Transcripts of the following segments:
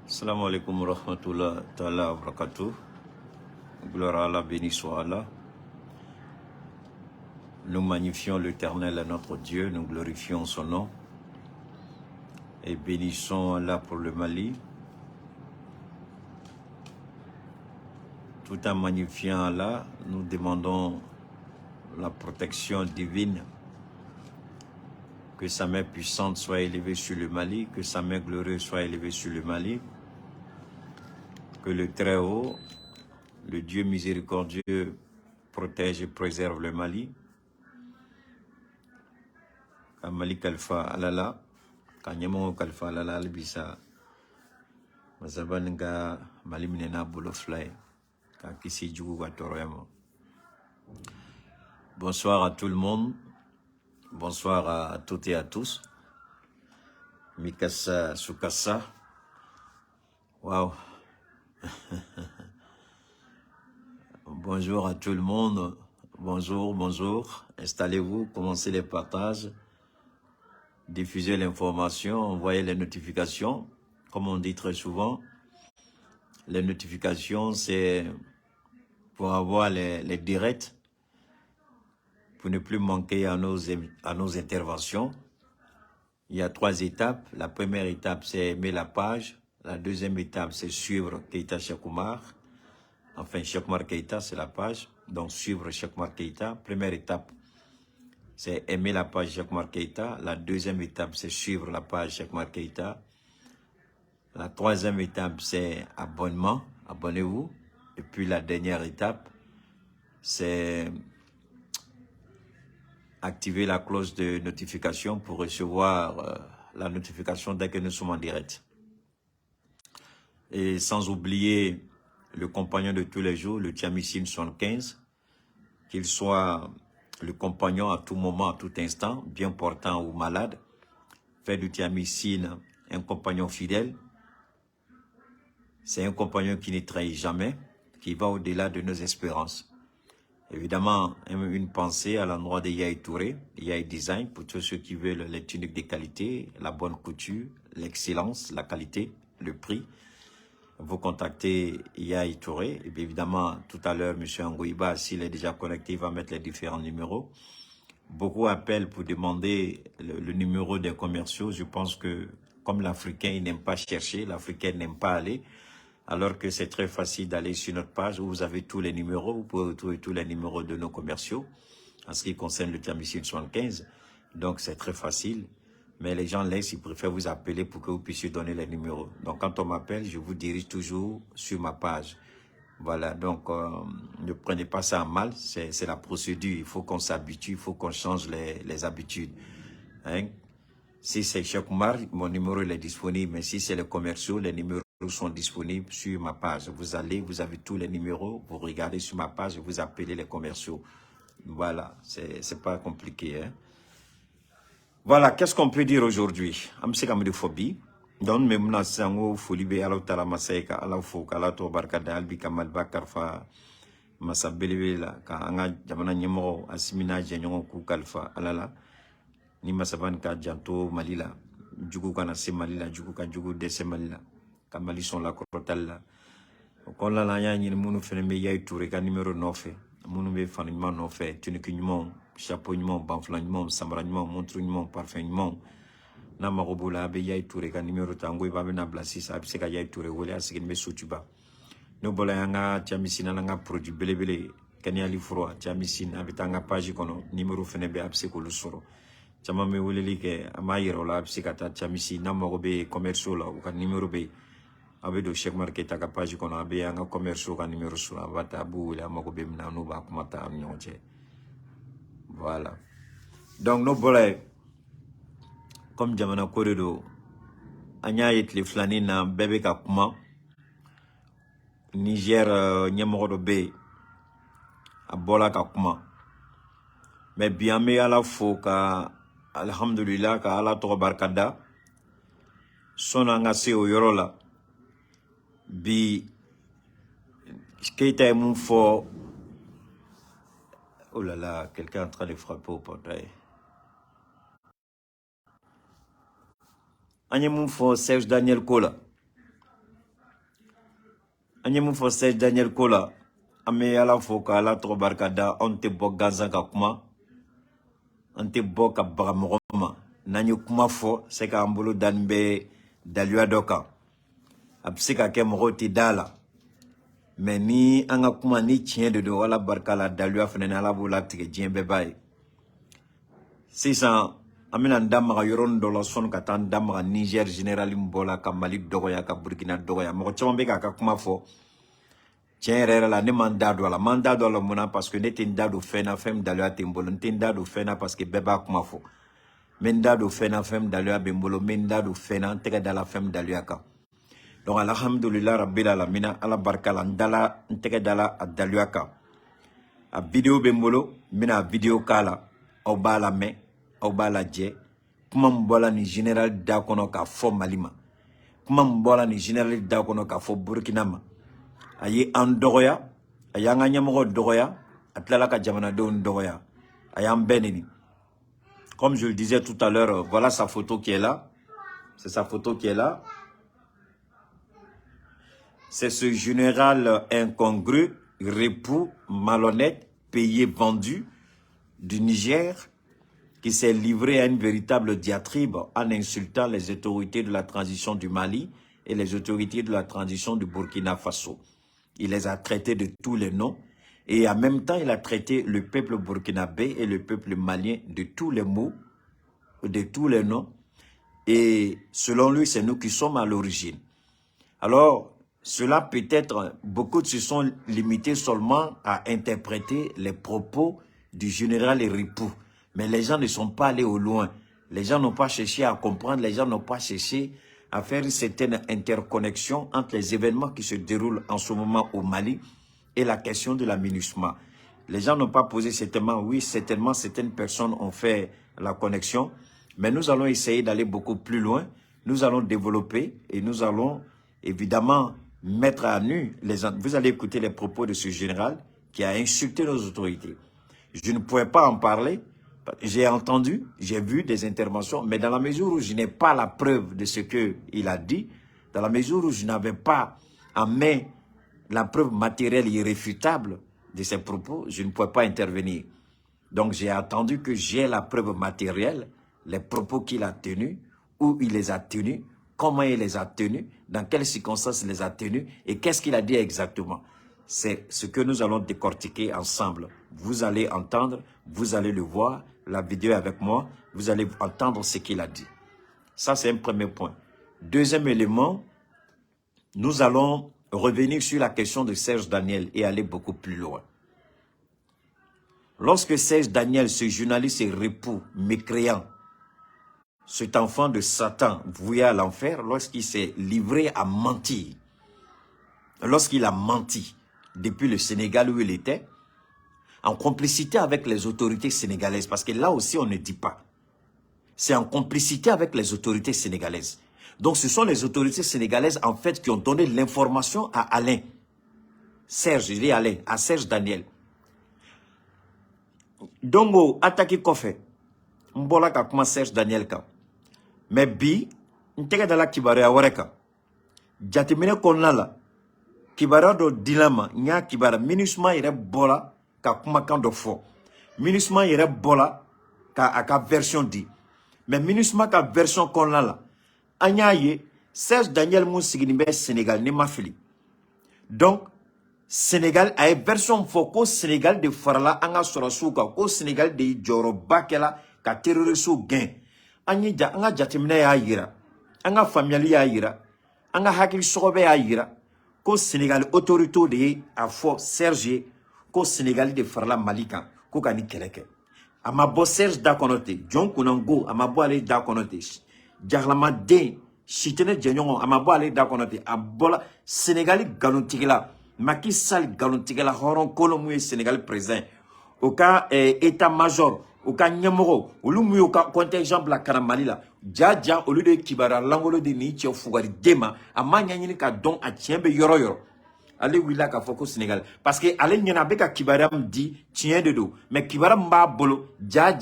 Assalamu alaikum wa rahmatullah ta'ala wa barakatuh. Gloire à Allah, béni soit Allah. Nous magnifions l'Éternel, notre Dieu, nous glorifions son nom et bénissons Allah pour le Mali. Tout en magnifiant Allah, nous demandons la protection divine, que sa main puissante soit élevée sur le Mali, que sa main glorieuse soit élevée sur le Mali, que le Très-Haut, le Dieu miséricordieux, protège et préserve le Mali. Mali Kalfa Alala, Kanyamo Kalfa Alala Albisa, Mazabanga Malimnena Boloflay, Kakisi Djougou Toroyamo. Bonsoir à tout le monde, bonsoir à toutes et à tous. Mikasa Sukasa, waouh. Bonjour à tout le monde, bonjour, installez-vous, commencez les partages. Diffuser l'information, envoyer les notifications. Comme on dit très souvent, les notifications, c'est pour avoir les directs, pour ne plus manquer à nos interventions. Il y a 3 étapes. La première étape, c'est aimer la page. La deuxième étape, c'est suivre Keita Cheikh Oumar. Enfin, Cheikh Oumar Keita, c'est la page. Donc, suivre Cheikh Oumar Keita. Première étape, c'est aimer la page Cheikh Oumar Keita. La deuxième étape, c'est suivre la page Cheikh Oumar Keita. La troisième étape, c'est abonnement. Abonnez-vous. Et puis la dernière étape, c'est activer la cloche de notification pour recevoir la notification dès que nous sommes en direct. Et sans oublier le compagnon de tous les jours, le Thiamissine 75, qu'il soit le compagnon à tout moment, à tout instant, bien portant ou malade. Faire du Thiamissine un compagnon fidèle. C'est un compagnon qui ne trahit jamais, qui va au-delà de nos espérances. Évidemment, une pensée à l'endroit de Yahi Touré, Yahi Design, pour tous ceux qui veulent les tuniques de qualité, la bonne couture, l'excellence, la qualité, le prix. Vous contactez Yahi Touré. Et bien évidemment, tout à l'heure, M. Angoïba, s'il est déjà connecté, il va mettre les différents numéros. Beaucoup appellent pour demander le numéro des commerciaux. Je pense que, comme l'Africain, il n'aime pas chercher, l'Africain n'aime pas aller. Alors que c'est très facile d'aller sur notre page où vous avez tous les numéros, vous pouvez retrouver tous les numéros de nos commerciaux en ce qui concerne le Thiamissine 75. Donc c'est très facile, mais les gens laissent, ils préfèrent vous appeler pour que vous puissiez donner les numéros. Donc quand on m'appelle, je vous dirige toujours sur ma page. Voilà, donc ne prenez pas ça en mal, c'est la procédure, il faut qu'on s'habitue, il faut qu'on change les habitudes. Hein? Si c'est Cheikh Oumar, mon numéro il est disponible, mais si c'est les commerciaux, les numéros sont disponibles sur ma page. Vous allez, vous avez tous les numéros, vous regardez sur ma page et vous appelez les commerciaux. Voilà, c'est pas compliqué. Hein? Voilà, qu'est-ce qu'on peut dire aujourd'hui? Amsekamophobie. Donc, même na sango folibe ala tala maseka ala foka ala to barkada albi kamal bakarfa masabelebela ka anga jamana nyemo asimina jenyo ku kalfa alala ni masaban ka janto malila jugu kana se malila jugu ka jugu dese malila ka mali son la korotalla ko la la nya ni munu fene me Yahi Touré ka numéro 9 munu be fanima 9 tunique nyimo chapeau nyimo banflan nyimo sambara nyimo montre nyimo parfum nyimo na marobola be Yahi Touré ka numéro tango ba be na blasi sa se ka Yahi Touré wole asigi me sotuba no bola yanga Thiamissine nga produit belebele kani ali fro Thiamissine abitanga page kono numéro fene be abse ko lusoro chama me woleli ke amayiro la abse kata Thiamissine na marobe commercial la ka numéro be abe do Cheikh Oumar Keita ka page kono abe yanga commercial ka numéro sur abata bu la marobe na no ba kumata nyonje. Voilà, donc no bola comme jamana koredo anya yitli flani na bebe ka kuma Niger nyemoro be abola ka kuma mais bien me ala fo ka alhamdulillah ka ala to barkada sona nga se o yorola bi Keita mon fo. Oh là là, quelqu'un est en train de frapper au portail. Anye mon fo Serge Daniel Kola Anyemu fo Serge Daniel Kola. Ame ala foka ala tro barkada on te bo ganza ka kuma. On te bo ka bagamoma. Nanyu kuma fo se ka ambulu danbe dalua doka. Absika ke moti dala. Mais ni anga kuma ni tien de do wala barkala dalua fenena ala bula tige jembe bay. 600 amina ndama yoron do la son ka tan ndama Niger général mbola ka Mali dogoya ka Burkina dogoya mo chombe ka kuma fo tien la ne mandado la mona parce que nete ndado fena fem dalua timbolo ndado fena parce que beba kuma fo mendado fena fem dalua bembolo mendado fena tega dala fem dalua ka. Donc alhamdulillah rabbil alamin ala barkala ndala tega dala dalua ka a video bembolo mina video kala au bala me au bala je kuma mbola ni général da kono ka fo Malima kuma mbola ni général da kono ka fo Burkina ma ayi an dogoya ayanga nyamo dogoya atlala ka jamana do dogoya ayam benini. Comme je le disais tout à l'heure, voilà sa photo qui est là. C'est sa photo qui est là. C'est ce général incongru, répou, malhonnête, payé, vendu du Niger qui s'est livré à une véritable diatribe en insultant les autorités de la transition du Mali et les autorités de la transition du Burkina Faso. Il les a traités de tous les noms et en même temps il a traité le peuple burkinabé et le peuple malien de tous les mots, de tous les noms. Et selon lui, c'est nous qui sommes à l'origine. Alors, cela peut-être, beaucoup se sont limités seulement à interpréter les propos du général Ripou. Mais les gens ne sont pas allés au loin. Les gens n'ont pas cherché à comprendre, les gens n'ont pas cherché à faire une certaine interconnexion entre les événements qui se déroulent en ce moment au Mali et la question de la MINUSMA. Les gens n'ont pas posé certainement, oui, certainement certaines personnes ont fait la connexion, mais nous allons essayer d'aller beaucoup plus loin. Nous allons développer et nous allons évidemment mettre à nu les... Vous allez écouter les propos de ce général qui a insulté nos autorités. Je ne pouvais pas en parler. J'ai entendu, j'ai vu des interventions, mais dans la mesure où je n'ai pas la preuve de ce qu'il a dit, dans la mesure où je n'avais pas en main la preuve matérielle irréfutable de ses propos, je ne pouvais pas intervenir. Donc j'ai attendu que j'ai la preuve matérielle, les propos qu'il a tenus, où il les a tenus, comment il les a tenus, dans quelles circonstances il les a tenus et qu'est-ce qu'il a dit exactement. C'est ce que nous allons décortiquer ensemble. Vous allez entendre, vous allez le voir, la vidéo est avec moi, vous allez entendre ce qu'il a dit. Ça, c'est un premier point. Deuxième élément, nous allons revenir sur la question de Serge Daniel et aller beaucoup plus loin. Lorsque Serge Daniel, ce journaliste et répou, mécréant, cet enfant de Satan voué à l'enfer, lorsqu'il s'est livré à mentir, lorsqu'il a menti depuis le Sénégal où il était, en complicité avec les autorités sénégalaises, parce que là aussi on ne dit pas, c'est en complicité avec les autorités sénégalaises. Donc ce sont les autorités sénégalaises en fait qui ont donné l'information à Alain, Serge, je dis Alain, à Serge Daniel. Dongo attaqué Kofé, Mbola ka kuma Serge Daniel ka. Mais bi, n'teke dala kibare ya wareka. Jatimine konala, kibara do dilama, nya kibara, MINUSMA ire bola, ka kuma kando fo. MINUSMA ire bola, ka aka version di. Mais MINUSMA ka version konala, anya ye, Serge Daniel Moussiginibe Sénégal, ni mafili. Donc, Sénégal a une version foko Sénégal de farala anga sorasuka, au Sénégal de joro bakela, ka terrorisu gain. Anga jatimine ya yira, anga familiali ya yira, anga hakil sobe ya yira, ko Sénégal autorité de a fo Serge, ko Sénégal de farla Malika, ko kani keleke. Ama bo Serge da konote, John Kunango, ama bo ale da konote, Jarlama de, Chitene Djenyon, ama bo ale da konote, abola Sénégali galontigela, Macky Sall galontigela, horon kolomouye Sénégal présent, au cas état-major, au cas Nyamoro, au lieu au cas contingent la Karamalila, Dja, au lieu de Kibara, l'angolo de Nietzsche, Fougari Dema, à Manyani ka don à Tienbe Yoro. Allez, oui, là, Foko Sénégal. Parce que, allez, n'y en a pas qu'à Kibaram dit, tient de dos. Mais Kibaram ba bolo, Dja,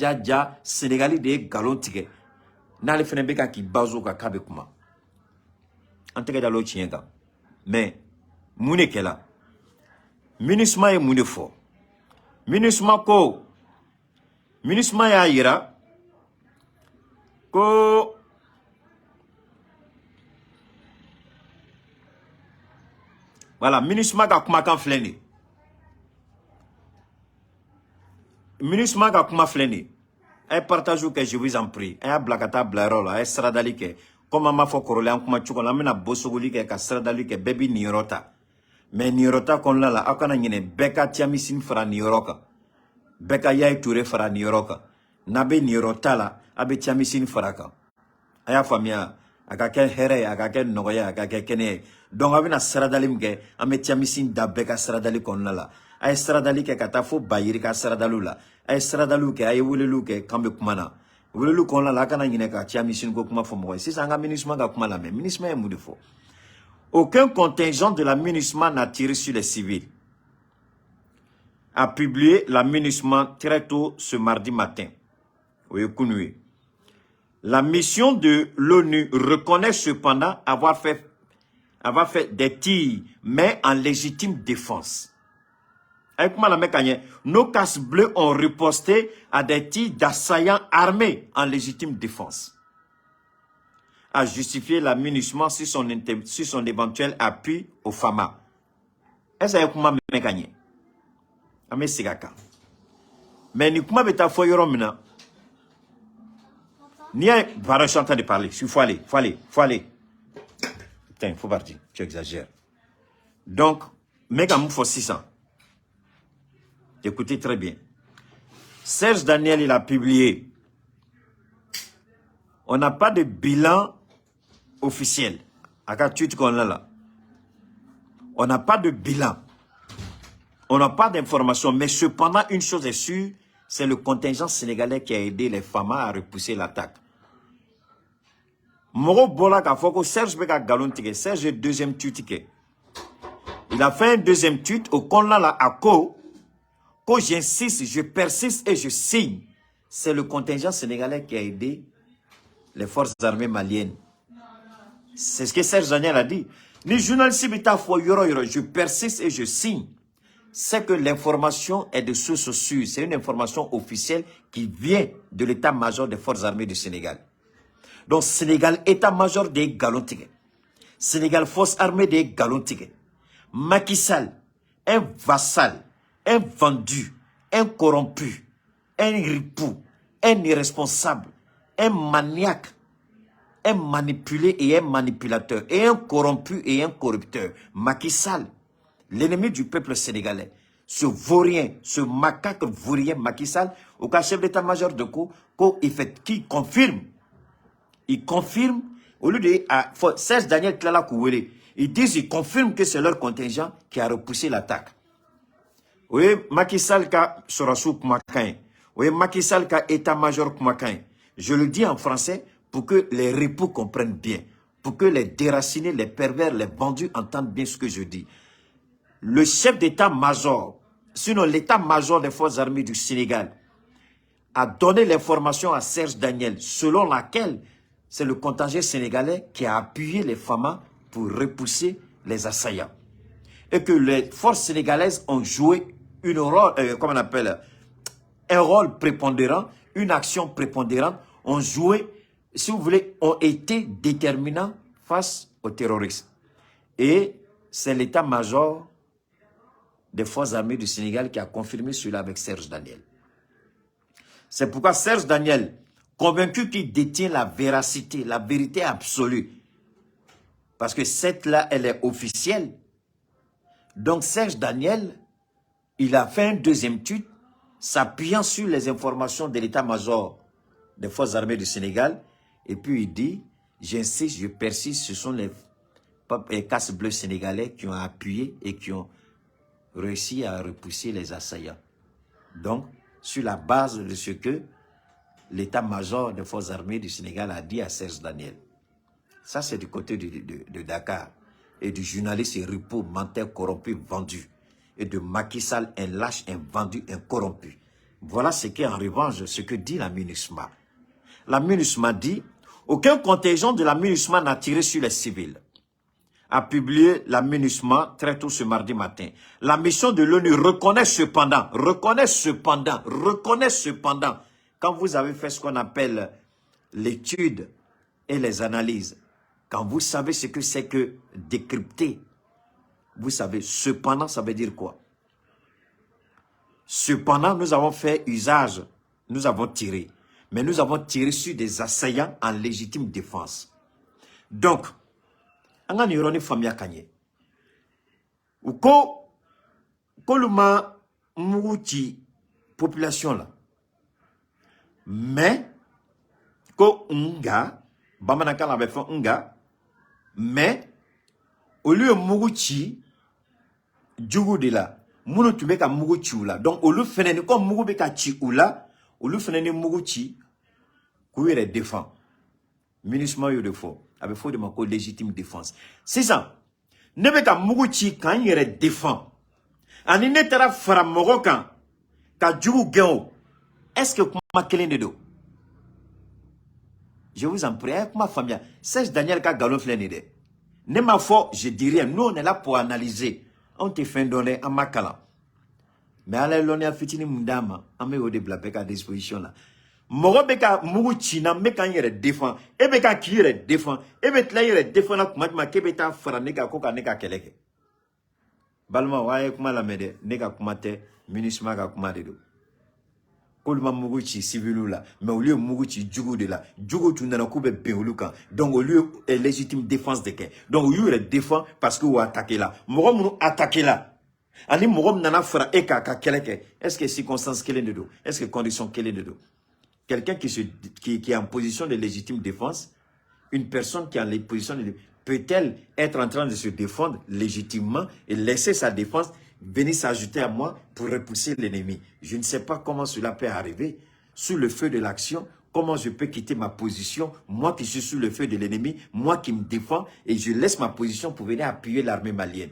Sénégalais de galon tige. N'a le fenebeka qui bazo ka kabekuma. En tout cas, dans l'autre tient. Mais, Moune Kela. MINUSMA et Mounefo. MINUSMA ko. MINUSMA ya ira. Ko. Voilà, MINUSMA ka kumakan fleni. MINUSMA ka kuma fleni. Un partage que je vous en prie. Un blakata blarola, un stradali ke. Comme ma fo korole an kuma chukon, amena bosogoli ke ka stradali ke baby nirota. Mais nirota kon la akana nyine beka tiamisin fra niroka. Beka yai touré fra niroka. Nabe nirota la abe tiamisin fraka. Aya famia akake here akake nogoya akake kene. Donc avena stradalim ke ame tiamisin da beka stradali kon la. Ay stradali ke kata fo bayiri ka stradalu la. Ay stradalu ke ay wulelu ke kambe kumana. Wulelu kon la kana nyine ka tiamisin ko kuma fo mo. Si sanga MINUSMA ga kuma la mais MINUSMA est moudefo. Aucun contingent de la MINUSMA n'a tiré sur les civils. A publié la MINUSMA très tôt ce mardi matin. Oui, la mission de l'ONU reconnaît cependant avoir fait des tirs, mais en légitime défense. Nos casques bleus ont riposté à des tirs d'assaillants armés en légitime défense. A justifié la MINUSMA sur son éventuel appui au FAMA. Est-ce que vous avez gagné? Mais ni kuma beta foyoro mina. Ni a je suis en train de parler. Il faut aller. Putain, il faut partir. Tu exagères. Donc, méga mou faut 600. Écoutez très bien. Serge Daniel, il a publié. On n'a pas de bilan officiel. On n'a pas de bilan. On n'a pas d'informations. Mais cependant, une chose est sûre, c'est le contingent sénégalais qui a aidé les FAMA à repousser l'attaque. Moro Bola Kafoko, Serge Beka Galontique, Serge deuxième tutique. Il a fait un deuxième tweet au Konla la Ako. Quand j'insiste, je persiste et je signe. C'est le contingent sénégalais qui a aidé les forces armées maliennes. C'est ce que Serge Daniel a dit. Les journalistes, je persiste et je signe. C'est que l'information est de source sûre. C'est une information officielle qui vient de l'état-major des forces armées du Sénégal. Donc, Sénégal, état-major des Galontiques. Sénégal, forces armées des Galontiques. Macky Sall, un vassal, un vendu, un corrompu, un ripou, un irresponsable, un maniaque, un manipulé et un manipulateur, et un corrompu et un corrupteur. Macky Sall, l'ennemi du peuple sénégalais, ce vaurien, ce macaque vaurien Macky Sall, au cas chef d'état-major de qui confirme, au lieu de Serge Daniel Klala Kouwele, ils confirment que c'est leur contingent qui a repoussé l'attaque. Oui, Macky Sall ka Sorasou Koumakan, oui, Macky Sall ka état-major Koumakan. Je le dis en français pour que les ripoux comprennent bien, pour que les déracinés, les pervers, les bandits entendent bien ce que je dis. Le chef d'état-major, sinon l'état-major des forces armées du Sénégal, a donné l'information à Serge Daniel, selon laquelle c'est le contingent sénégalais qui a appuyé les FAMA pour repousser les assaillants. Et que les forces sénégalaises ont joué un rôle prépondérant, une action prépondérante, ont joué, si vous voulez, ont été déterminants face aux terroristes. Et c'est l'état-major des forces armées du Sénégal qui a confirmé cela avec Serge Daniel. C'est pourquoi Serge Daniel, convaincu qu'il détient la véracité, la vérité absolue, parce que cette-là, elle est officielle. Donc Serge Daniel, il a fait un deuxième tweet, s'appuyant sur les informations de l'état-major des forces armées du Sénégal, et puis il dit, j'insiste, je persiste, ce sont les casques bleus sénégalais qui ont appuyé et qui ont réussi à repousser les assaillants. Donc, sur la base de ce que l'état-major des forces armées du Sénégal a dit à Serge Daniel. Ça, c'est du côté de Dakar. Et du journaliste Ripo, menteur, corrompu, vendu. Et de Macky Sall, un lâche, un vendu, un corrompu. Voilà ce qu'est en revanche ce que dit la MINUSMA. La MINUSMA dit, aucun contingent de la MINUSMA n'a tiré sur les civils. a publié la MINUSMA très tôt ce mardi matin. La mission de l'ONU reconnaît cependant, quand vous avez fait ce qu'on appelle l'étude et les analyses, quand vous savez ce que c'est que décrypter, vous savez, cependant, ça veut dire quoi? Cependant, nous avons fait usage, nous avons tiré, mais nous avons tiré sur des assaillants en légitime défense. Donc, on a une famille kanye. Ou ko luma mouti population là. Mais ko nga bamanaka la fait nga mais au lieu mouti djougou de là. Mounou tu mets ka mouti ou là. Donc au lieu fenene comme mougo beka chi ou là, au lieu fenene mouti kouire défend. Ministre yo de faux. Avec faux de ma légitime défense. C'est ça. Nebeka Muguchi quand il défend. Ani netera fara mogokan. Ka djougou gen. Est-ce que kuma kelen de do? Je vous en prie, avec ma famille. Serge Daniel ka galon flenide. Ne ma foi, je dis rien. Nous, on est là pour analyser. On te fait donner à makala. Mais à l'on a fitini mundama. On met au déblabek à disposition là. Moro beka Muguchi na meka yere défend. E beka ki yere défend. E betla yere défend la kumatma kebeta fara nega koka nega keleke. Balma waye kuma la mede nega kumate ministre ka kumade do. Kolma Muguchi civilou là. Mais au lieu Muguchi djougou de là. Djougou tu n'as pas beulukan. Donc au lieu légitime défense de quai. Donc au lieu défend parce que vous attaquez là. Moro mou attaquer là. Ani moro nana fara eka ka keleke. Est-ce que circonstance quelle est de do? Est-ce que condition quelle est de do? Quelqu'un qui est en position de légitime défense, une personne qui est en position de peut-elle être en train de se défendre légitimement et laisser sa défense venir s'ajouter à moi pour repousser l'ennemi? Je ne sais pas comment cela peut arriver. Sous le feu de l'action, comment je peux quitter ma position, moi qui suis sous le feu de l'ennemi, moi qui me défends, et je laisse ma position pour venir appuyer l'armée malienne.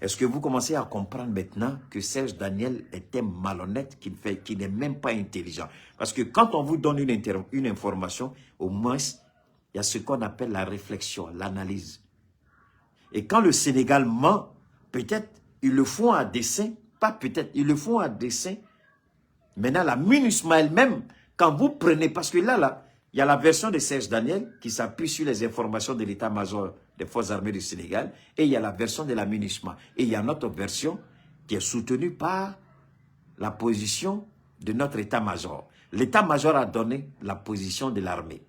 Est-ce que vous commencez à comprendre maintenant que Serge Daniel était malhonnête, qu'il n'est même pas intelligent? Parce que quand on vous donne une information, au moins, il y a ce qu'on appelle la réflexion, l'analyse. Et quand le Sénégal ment, peut-être ils le font à dessein, pas peut-être, ils le font à dessein. Maintenant, la MINUSMA elle-même, quand vous prenez, parce que là, il y a la version de Serge Daniel qui s'appuie sur les informations de l'état-major des forces armées du Sénégal, et il y a la version de la MINUSMA. Et il y a notre version qui est soutenue par la position de notre état-major. L'état-major a donné la position de l'armée.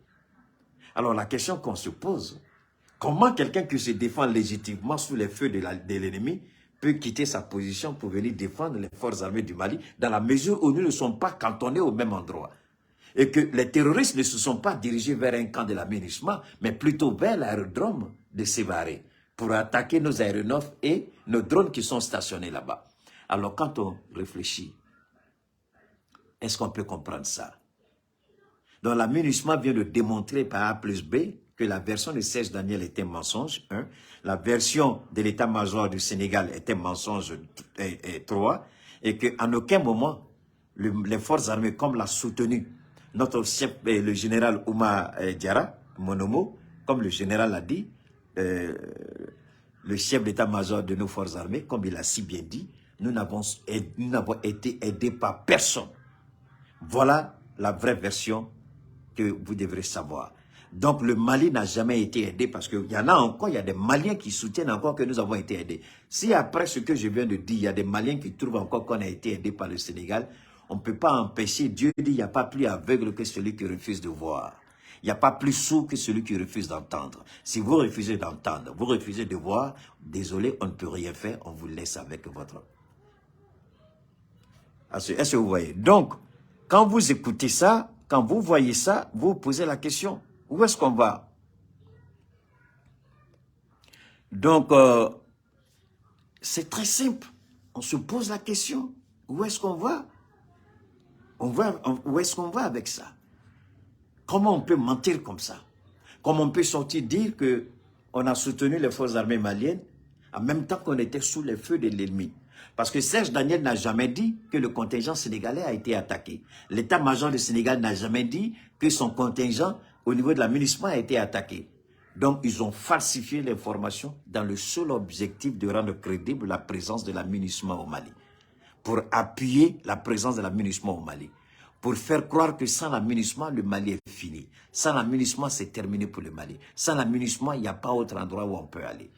Alors la question qu'on se pose, comment quelqu'un qui se défend légitimement sous les feux de l'ennemi peut quitter sa position pour venir défendre les forces armées du Mali dans la mesure où nous ne sommes pas cantonnés au même endroit? Et que les terroristes ne se sont pas dirigés vers un camp de la MINUSMA, mais plutôt vers l'aérodrome de Sévaré pour attaquer nos aéronefs et nos drones qui sont stationnés là-bas. Alors quand on réfléchit, est-ce qu'on peut comprendre ça? Donc la MINUSMA vient de démontrer par A plus B que la version de Serge Daniel était mensonge, 1. La version de l'état-major du Sénégal était mensonge, 3. Et qu'en aucun moment, les forces armées, comme l'a soutenu notre chef, le général Ouma Diarra, Monomo, comme le général l'a dit, le chef d'état-major de nos forces armées, comme il a si bien dit, nous n'avons été aidés par personne. Voilà la vraie version que vous devrez savoir. Donc le Mali n'a jamais été aidé parce qu'il y en a encore, il y a des Maliens qui soutiennent encore que nous avons été aidés. Si après ce que je viens de dire, il y a des Maliens qui trouvent encore qu'on a été aidés par le Sénégal, on ne peut pas empêcher. Dieu dit, il n'y a pas plus aveugle que celui qui refuse de voir. Il n'y a pas plus sourd que celui qui refuse d'entendre. Si vous refusez d'entendre, vous refusez de voir, désolé, on ne peut rien faire, on vous laisse avec votre... Est-ce que vous voyez? Donc, quand vous écoutez ça, quand vous voyez ça, vous vous posez la question, où est-ce qu'on va? Donc, c'est très simple. On se pose la question, où est-ce qu'on va? Où est-ce qu'on va avec ça? Comment on peut mentir comme ça? Comment on peut sortir dire qu'on a soutenu les forces armées maliennes en même temps qu'on était sous les feux de l'ennemi? Parce que Serge Daniel n'a jamais dit que le contingent sénégalais a été attaqué. L'état-major du Sénégal n'a jamais dit que son contingent au niveau de la MINUSMA a été attaqué. Donc, ils ont falsifié l'information dans le seul objectif de rendre crédible la présence de la MINUSMA au Mali. Pour appuyer la présence de la MINUSMA au Mali. Pour faire croire que sans la MINUSMA, le Mali est fini. Sans la MINUSMA, c'est terminé pour le Mali. Sans la MINUSMA, il n'y a pas autre endroit où on peut aller.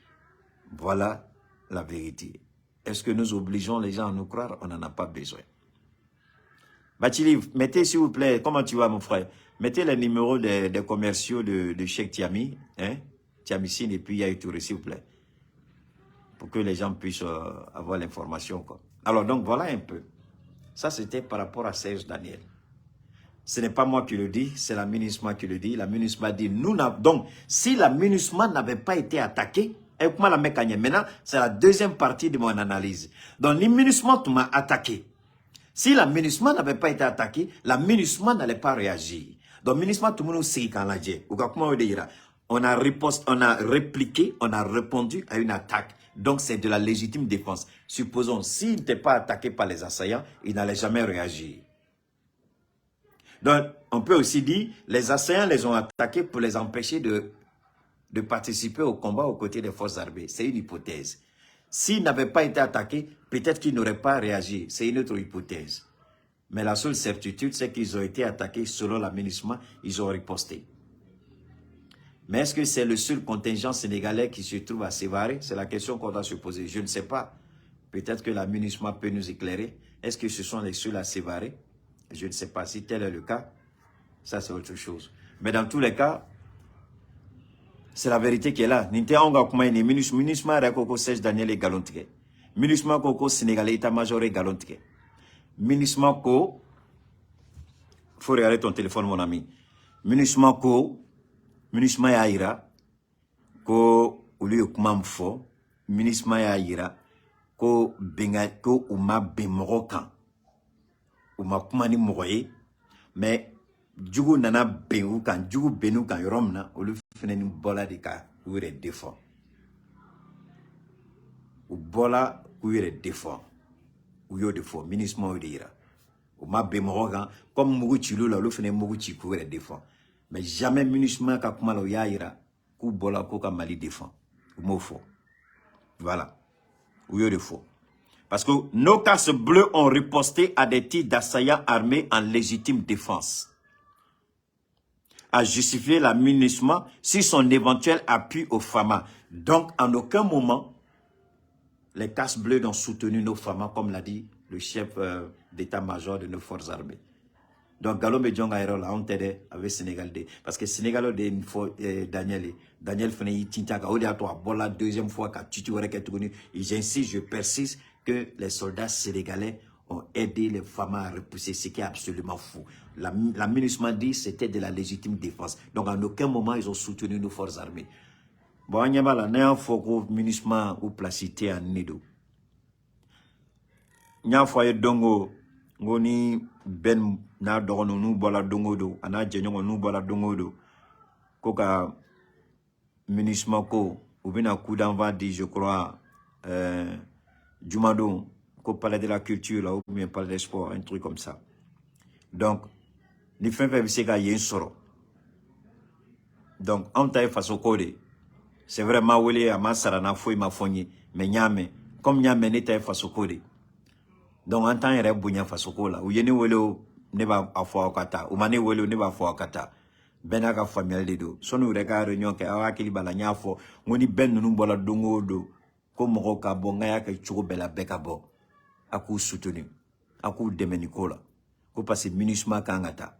Voilà la vérité. Est-ce que nous obligeons les gens à nous croire? On n'en a pas besoin. Bachili, mettez s'il vous plaît, comment tu vas mon frère? Mettez les numéros des commerciaux de Cheikh Tiami, hein? Tiamissine et puis Yaya Touré, s'il vous plaît. Pour que les gens puissent avoir l'information. Alors donc voilà un peu. Ça c'était par rapport à Serge Daniel. Ce n'est pas moi qui le dis, c'est la MINUSMA qui le dit. La MINUSMA dit, donc si la MINUSMA n'avait pas été attaquée, maintenant c'est la deuxième partie de mon analyse. Donc la MINUSMA m'a attaqué. Si la MINUSMA n'avait pas été attaquée, la MINUSMA n'allait pas réagir. Donc MINUSMA tout le monde sait quand l'a dit. On a répliqué, on a répondu à une attaque. Donc c'est de la légitime défense. Supposons, s'il n'était pas attaqué par les assaillants, il n'allait jamais réagir. Donc, on peut aussi dire, les assaillants les ont attaqués pour les empêcher de participer au combat aux côtés des forces armées. C'est une hypothèse. S'ils n'avaient pas été attaqués, peut-être qu'ils n'auraient pas réagi. C'est une autre hypothèse. Mais la seule certitude, c'est qu'ils ont été attaqués selon la MINUSMA, ils ont riposté. Mais est-ce que c'est le seul contingent sénégalais qui se trouve à Sévaré? C'est la question qu'on doit se poser. Je ne sais pas. Peut-être que la MINUSMA peut nous éclairer. Est-ce que ce sont les seuls à Sévaré? Je ne sais pas. Si tel est le cas, ça c'est autre chose. Mais dans tous les cas, c'est la vérité qui est là. MINUSMA Rekoko Serge Daniel et Galontique. MINUSMA Koko Sénégalais état-major et Galontique. MINUSMA Ko, faut regarder ton téléphone mon ami. MINUSMA Ko, MINUSMA Yaira, Ko Ulu Kumamfo, MINUSMA Yaira, Ko Benga, Ko Uma Bemorokan. Uma Kumani Moye, mais Djougou Nana Benoukan, Djougou Benoukan Romna, Ulu Fenen Bola de Ka, où est défend. Ou Bola, où est défend. Ou yo défend, MINUSMA Odira. Ou ma Bemorokan, comme Mouchilou, la Lufene Mouchi, où est défend. Mais jamais MINUSMA Kakumalo Yaira, ou Bola Koka Mali défend. Ou Mofo. Voilà. Ou yo défend. Parce que nos casques bleus ont riposté à des tirs d'assaillants armés en légitime défense. A justifié la MINUSMA sur son éventuel appui aux FAMA. Donc, en aucun moment, les casques bleus n'ont soutenu nos FAMA, comme l'a dit le chef d'état-major de nos forces armées. Donc, Gallo Medjonga Hero, là, on t'aide avec Sénégal. Parce que Sénégal, Daniel Fenei Tintaka, au toi, bon, la deuxième fois, quand tu aurais qu'à tourner, j'insiste, je persiste que les soldats sénégalais ont aidé les femmes à repousser, ce qui est absolument fou. La MINUSMA dit que c'était de la légitime défense. Donc, en aucun moment, ils ont soutenu nos forces armées. Bon, il y a un faux MINUSMA ou placité en Nido. Il y a un foyer dongo, ngoni ben na dogono nu bola dongo do, ana jenyo nu bola dongo do. Koka MINUSMA ko, ou bien un coup d'envoi dit, je crois, Jumado, qu'au palais de la culture, là, ou bien palais des sports, un truc comme ça. Donc, ni fin fait y a un soro. Donc, on t'a face au code. C'est vraiment où à ma sarana fouille ma fourni, mais nyame, comme nyame n'était face au code. Donc, en temps, il y a bouillant face au code, ou yene welo ne va à foi au kata, ou mané welo ne va à foi au kata. Benaka familial de do. Sonu reka réunion ke awa kili bala nyafo, ngoni ben nous bola dongo do. Comme Roka Bongaya que tu bela bekabo. Aku soutenu. Aku demenikola. Ko passe MINUSMA kangata.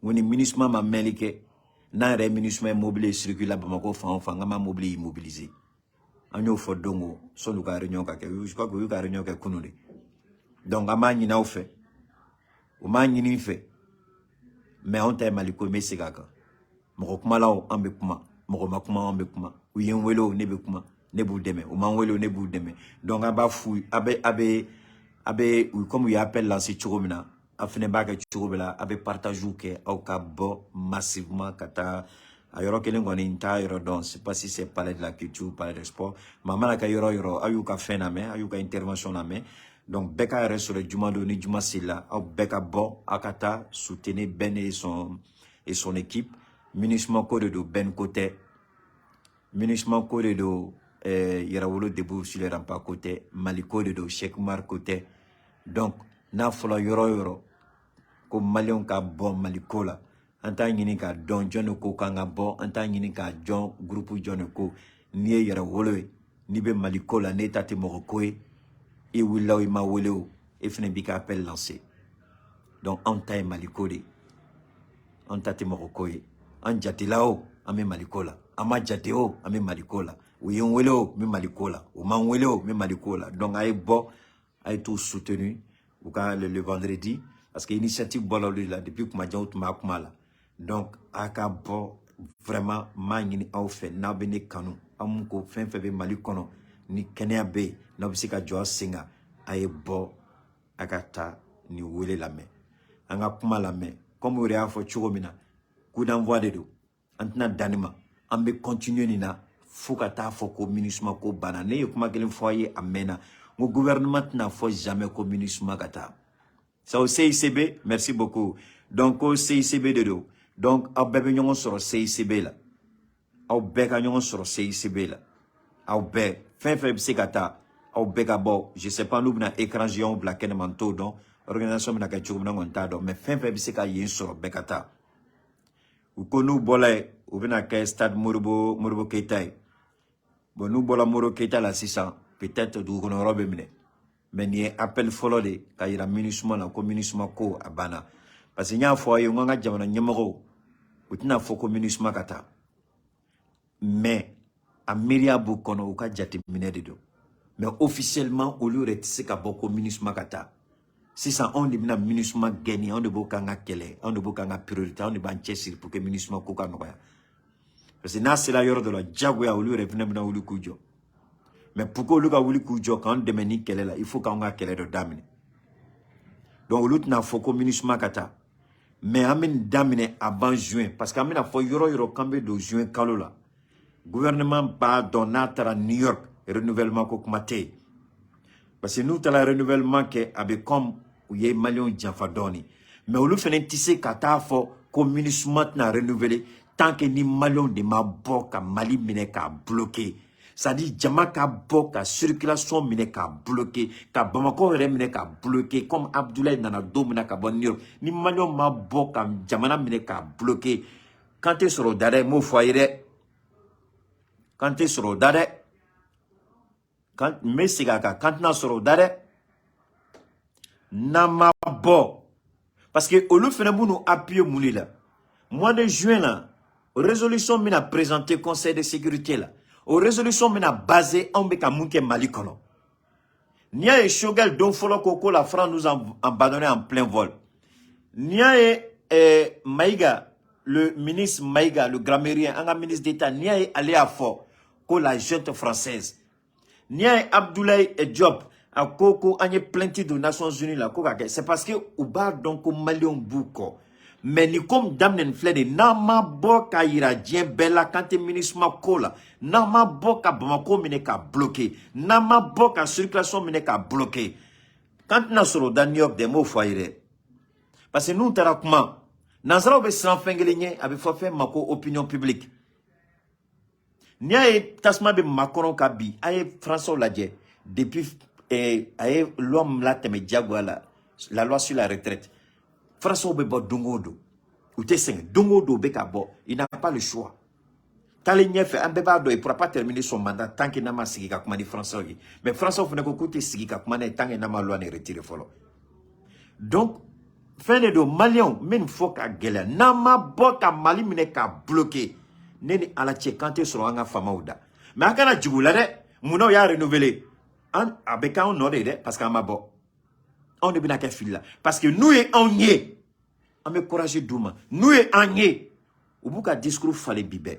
Woni MINUSMA ma melike. Na re MINUSMA mobilisé circula bamako fanga mobilisé immobilisé. Anyo fo dongo. Sonu ka réunion ka ke. Je crois que vous ka réunion ke kunule. Donc ama nyina ou fait. Ou ma nyini fait. Mais on t'a maliko mesigaka. Moko kuma lao ambe kuma. Moko makuma ambe kuma. Ou yen welo nebe kuma. Nebu deme, ou manwelo nebu deme. Donc, aba fou, comme il appelle l'ancien Churomina, afine que Churomina, abe partage ke, au kabo, massivement, kata, ayoro kelengoni inta, donc, c'est pas si c'est parler de la culture, parler de sport, maman la yoro, ayuka fename, ayuka intervention la main. Donc, beka reste sur le Jumado ni Jumasila, au beka bo, akata, soutenir Ben et son équipe, MINUSMA code de Ben côté. MINUSMA ko de do Yarawolo debout sur les remparts côté Maliko de do Cheikh Oumar côté donc n'a folo yoro ko Malion ka bon Maliko la anta ñini ka don jono ko kanga bon anta ñini ka jon groupe jono ko ni Yarawolo ni be Maliko la ne tati moroko e willa o ma woleo e fene bi ka appel lancé donc anta Maliko de anta ti moroko e an jatilao ame Maliko la ama jateo ame Maliko la ou yon welo me Maliko la ou man welo me Maliko la donc ay bo ay tout soutenu ou quand le vendredi parce que initiative bolo là depuis que ma jawt ma kuma la donc aka bo vraiment ma ngini aw fe na be ne kanu am ko fen fe be Malikono ni kenya be na be sika jo singa ay bo akata ni wele la me anga kuma la me comme on a fait chogomina coup d'envoi de do antna danima ambe continuer ni na fukata foko MINUSMA ko banane yo kuma gelen foyer amena mon gouvernement n'a fait jamais ko MINUSMA kata ça au CICB merci beaucoup donc au CICB de do donc aw bebe ñongo soro CICB la aw beka ñongo soro CICB la aw be fin kata aw beka bo je sais pas nous na écran géant black and manteau donc organisation na ka chugum na do mais fin ka yin soro bekata ou ko nous bolay ou bena ka stade Morobo Keita bon nous bola Moro Keita la 600 peut-être du kono robe mine mais ni appel follow de ka ira MINUSMA la ko MINUSMA ko abana parce que nya fo yo nga jamana nyemoro utina fo ko MINUSMA kata mais a miria bu kono u ka jati mine de do mais officiellement au lieu de se ka boko MINUSMA kata si ça on dit na MINUSMA gagné on de bokanga kele on de bokanga priorité on de ban chesir pour que MINUSMA ko ka noya parce que na c'est la yoro de la jagoya au lieu de venir na ulu kujo mais pourquoi le gars ulu kujo quand de meni kele là il faut qu'on a kele de damine donc l'autre na faut que MINUSMA kata mais amen damine avant juin parce qu'amen a faut yoro cambe de juin kalo là gouvernement ba donatra New York renouvellement ko kumate parce que nous t'as le renouvellement que avec comme où y a Malion Jafadoni mais au lieu fenen tissé kata fo ko MINUSMA na renouveler tant que ni Malion de ma boka Mali mine ka bloqué ça dit jama ka boka circulation mine ka bloqué ka Bamako re mine ka bloqué comme Abdoulaye nana domina ka bonir ni Malion ma boka jamana mine ka bloqué quand tu sur dare mo foyer quand tu sur dare quand mesigaka quand na sur dare na ma bo parce que au lieu fena nous appuyer mouli là mois de juin là résolution mina présenté conseil de sécurité là aux résolutions mina basé en beka munke Malikono nia e Choguel don folo koko la France nous a abandonné en plein vol nia e Maïga le ministre Maïga le grammairien un ministre d'état nia e allé à fort ko la junte française nia e Abdoulaye et Diop a koko anye plainte des Nations Unies là c'est parce que uba donc Malion bouko mais ni comme damnen flede nama boka iradien bella quand MINUSMA kola nama boka Bamako mine ka bloqué nama boka circulation mine ka bloqué quand na soro dans New York des mots foire parce que nous tarakuma nazara be sans fengelinye avec faut faire mako opinion publique nia e tasma be Macron kabi ay François ladje depuis ay l'homme la teme diagola la loi sur la retraite François be bo dongodo ou te sing dongodo be ka bo il n'a pas le choix tali ñefe ambeba do il pourra pas terminer son mandat tant qu'il n'a pas sigi ka kuma ni François mais François fune ko kuti sigi ka kuma ne tant qu'il n'a pas loi ne retirer folo donc fin de do Malion men faut ka gela nama boka Mali mine ka bloqué neni ala che kanté sur anga famauda mais akana jigula de muno ya renouveler an abeka on node de parce qu'ama bo on est bien à fil là parce que nous et on y est on me courage douma nous et on y est ou buka discours fallait bibe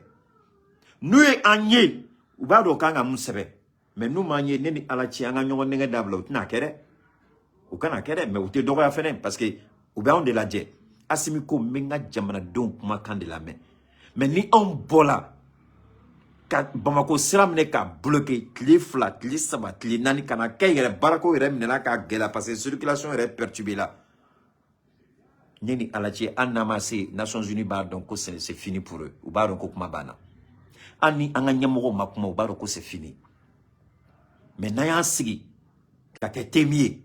nous et on y est ou ba do kanga musebe mais nous manye neni ala chi anga nyongo nenge dablo na kere ou kana kere mais ou te dogo ya fenen parce que ou ba on de la dje asimiko menga jamana donc ma kan de la main mais ni on bola Bamako siram ne ka bloqué clé flat clé sabat clé nani kana kayere barako yere minena ka gela parce que circulation est perturbée là Nini alachi anamasi Nations Unies ba donc c'est fini pour eux ou ba donc kuma bana ani anga nyamoro makuma ubaro ko c'est fini. Mais n'ayant sigi kake temie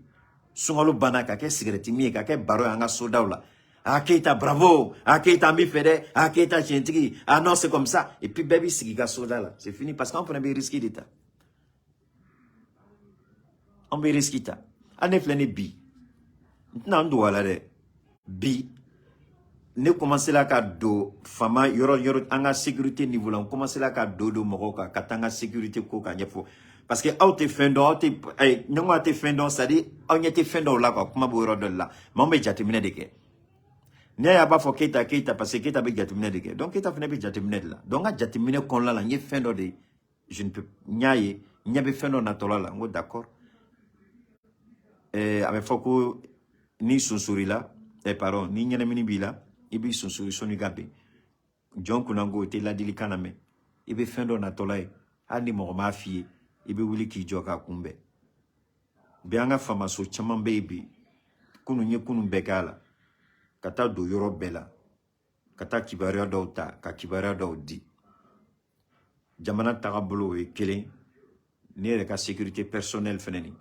sungalo bana kake cigarette mie kake baro anga soda la. Ah Keita bravo, ah Keita mi fede, ah Keita chentigi, ah non c'est comme ça. Et puis baby sigi ka soda là, c'est fini parce qu'on prend des risques d'état. On peut risquer ça. On est flené bi. Maintenant on doit aller bi. Ne commencer là ka do fama yoro anga sécurité niveau là on commence là ka do moroka katanga sécurité ko ka nyefo parce que out fendo out nyonga te fendo ça dit on était fendo là quoi kuma bo yoro là mais on be jatemine de ke ne ya ba fo Keita parce que Keita be jatemine de ke donc Keita fene be jatemine là donc a jatemine kon là nye fendo de je ne peux nyaye nyabe fendo na tola là ngo d'accord ame foko ni susuri là pardon ni nyene mini bila ibi susuri soni gabe John kunango te la dili kaname ibi fendo na tolai ani mo ma fie ibi wuli ki joka kumbe bianga fama so chaman baby kunu nye kunu bekala kata do yoro bela kata kibaria dauta ka kibaria daudi jamana tagabolo e kele ne ka sécurité personnelle feneni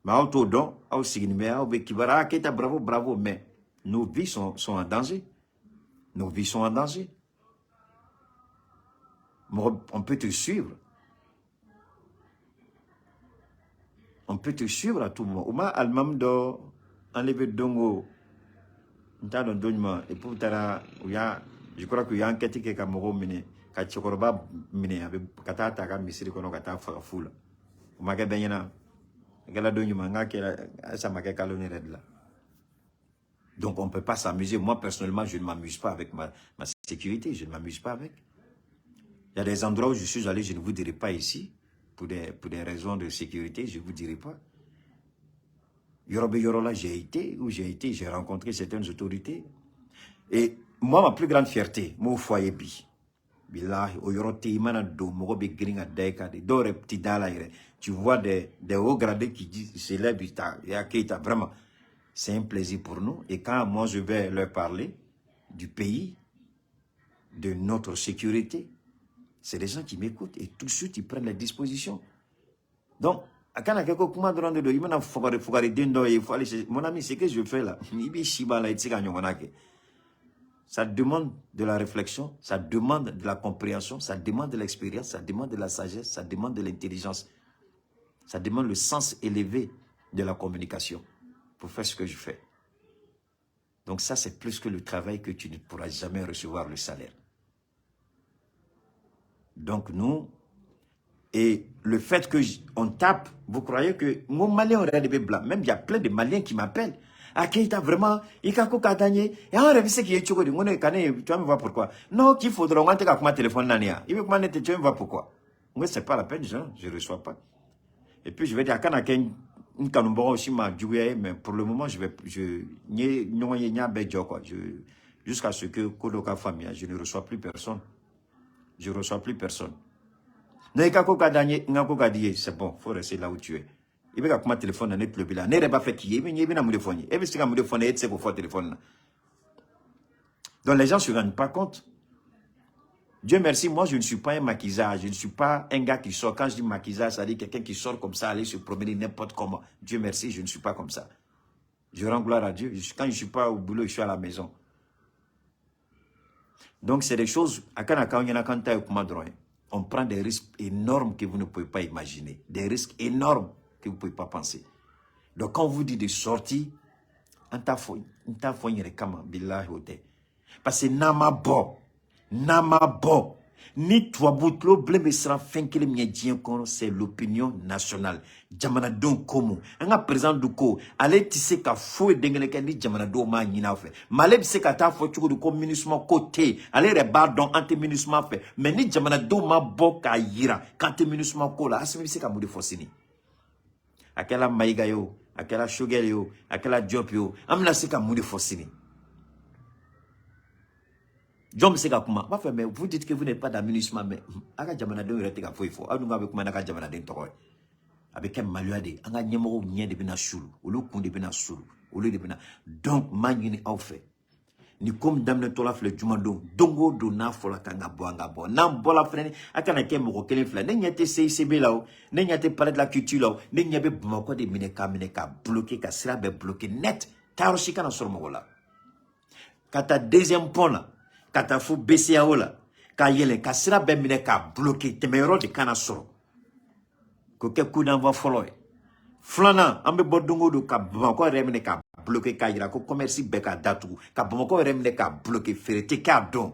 ma auto don au signi me au be kibara Keita bravo mais nos vies sont en danger. Nos vies sont en danger. On peut te suivre. On peut te suivre à tout moment. Oma almam do enlever dongo. Nta don donma et pour tara je crois que y a enquête qui ka moro mine ka chokoroba mine avec kata ta ka misiri kono kata fa fula. Oma ke benyana gala donuma ngakela sa make kalone red là. Donc on ne peut pas s'amuser. Moi, personnellement, je ne m'amuse pas avec ma sécurité. Je ne m'amuse pas avec. Il y a des endroits où je suis allé, je ne vous dirai pas ici. Pour des raisons de sécurité, je ne vous dirai pas. Yorobe Yorola, j'ai rencontré certaines autorités. Et moi, ma plus grande fierté, mon foyer bi. Billahi, oyorote imana do morobe gringa daika de dore petit dalaire. Tu vois des hauts gradés qui disent c'est l'habitat et à Keita vraiment. C'est un plaisir pour nous. Et quand moi, je vais leur parler du pays, de notre sécurité, c'est des gens qui m'écoutent et tout de suite, ils prennent les dispositions. Donc, mon ami, c'est que je fais là. Ça demande de la réflexion, ça demande de la compréhension, ça demande de l'expérience, ça demande de la sagesse, ça demande de l'intelligence. Ça demande le sens élevé de la communication. Pour faire ce que je fais. Donc ça, c'est plus que le travail que tu ne pourras jamais recevoir le salaire. Donc nous, et le fait qu'on tape, vous croyez que mon Malien aurait des blancs. Même il y a plein de Maliens qui m'appellent. Ah, Keita, vraiment, il y a quoi gagné. Et on révise qui est choqué. Tu vas me voir pourquoi. Non, qu'il faudra augmenter avec ma téléphone nania. Il veut que tu vas me voir pourquoi. Moi, c'est pas la peine, je ne reçois pas. Et puis je vais dire, mais pour le moment, jusqu'à ce que Kodoka famille, je ne reçois plus personne. Je ne reçois plus personne. C'est bon, il faut rester là où tu es. Il veut que mon téléphone n'est plus là. Ne pas fait qui est, mais il y a un téléphone. Et puis, c'est un téléphone, et c'est pour téléphone. Donc, les gens ne se rendent pas compte. Dieu merci, moi, je ne suis pas un maquisage. Je ne suis pas un gars qui sort. Quand je dis maquisage, ça dit quelqu'un qui sort comme ça, aller se promener n'importe comment. Dieu merci, je ne suis pas comme ça. Je rends gloire à Dieu. Quand je ne suis pas au boulot, je suis à la maison. Donc, c'est des choses. On prend des risques énormes que vous ne pouvez pas imaginer. Des risques énormes que vous ne pouvez pas penser. Donc, quand on vous dit de sortir, parce que Namabo, ni toi boutlo blé sera fin que le c'est l'opinion nationale. Jamanadon komo, un président du co, allez tisser qu'à fouet d'engelekani Jamanado ma nina fait. Maleb se kata fo chuko du communisme côté, allez rebar don anti-munisme fait. Mais ni Jamanado ma boka yira, anti-munisme kola, asimi se kamude fosini. Akela maïga yo, akela shugel yo, akela job yo, amna se kamude fosini. Mais vous dites que vous n'êtes pas d'amunissement, mais avec un maluade, un numéro de bina soul, ou le coup de bina soul, ou le de bina. Donc, manini a fait. ni comme damne tola fle jumando dongo do na fola kanga bo na bola frene akana ke mo kelen fla ne nyate CICB là ne nyate palais de la culture là ne nyabe Bamako de mineka bloqué ka sira be bloqué net taro shika na soro mo la kata deuxième pont là kata fo BCAO là ka yele ka sira be mineka bloqué temero de kana soro ko ke coup d'envoi folo flana ambe bodongo do ka Bamako remine ka bloqué ka yira ko commerce be ka datu ka Bamako remine ka bloqué ferete ka don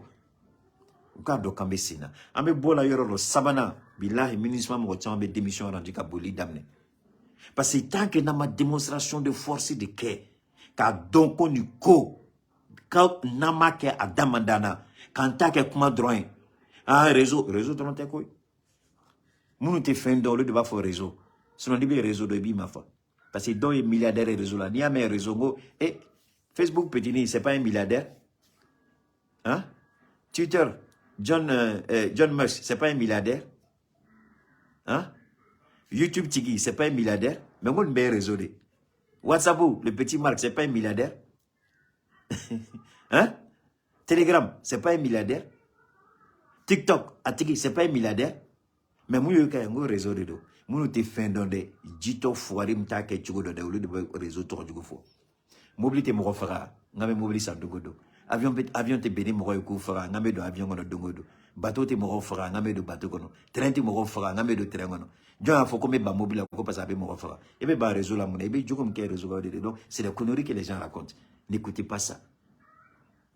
ka do kambe sina ambe bola yoro sabana billahi ministre mo chambe démission rendu ka boli damne parce que tant que na ma démonstration de force de cœur ka don ko ni ko ka na ma ke adamandana quand ta ke kuma droit réseau ton te ko munu te fendo le de faire réseau sinon dit réseau de bi ma fa parce que donc milliardaire réseau là ni a mes réseau go et Facebook petit ni c'est pas un milliardaire hein Twitter John Musk c'est pas un milliardaire hein YouTube Tiki c'est pas un milliardaire mais moi un réseau de WhatsApp le petit Marc c'est pas un milliardaire hein Telegram c'est pas un milliardaire TikTok Atiki c'est pas un milliardaire mais moi yo un réseau de do nous te fendons de jito foire mta ke chugo de au lieu de réseau to chugo fo mobilité mo fera ngame mobilité sa dogodo avion te beni mo ko fera ngame do avion ngono dogodo bateau te mo fera ngame do bateau kono train te mo fera ngame do train ngono jo faut comme ba mobile ko pas abe mo fera et be ba réseau la mon et be jugo mke réseau de donc c'est des conneries que les gens racontent n'écoutez pas ça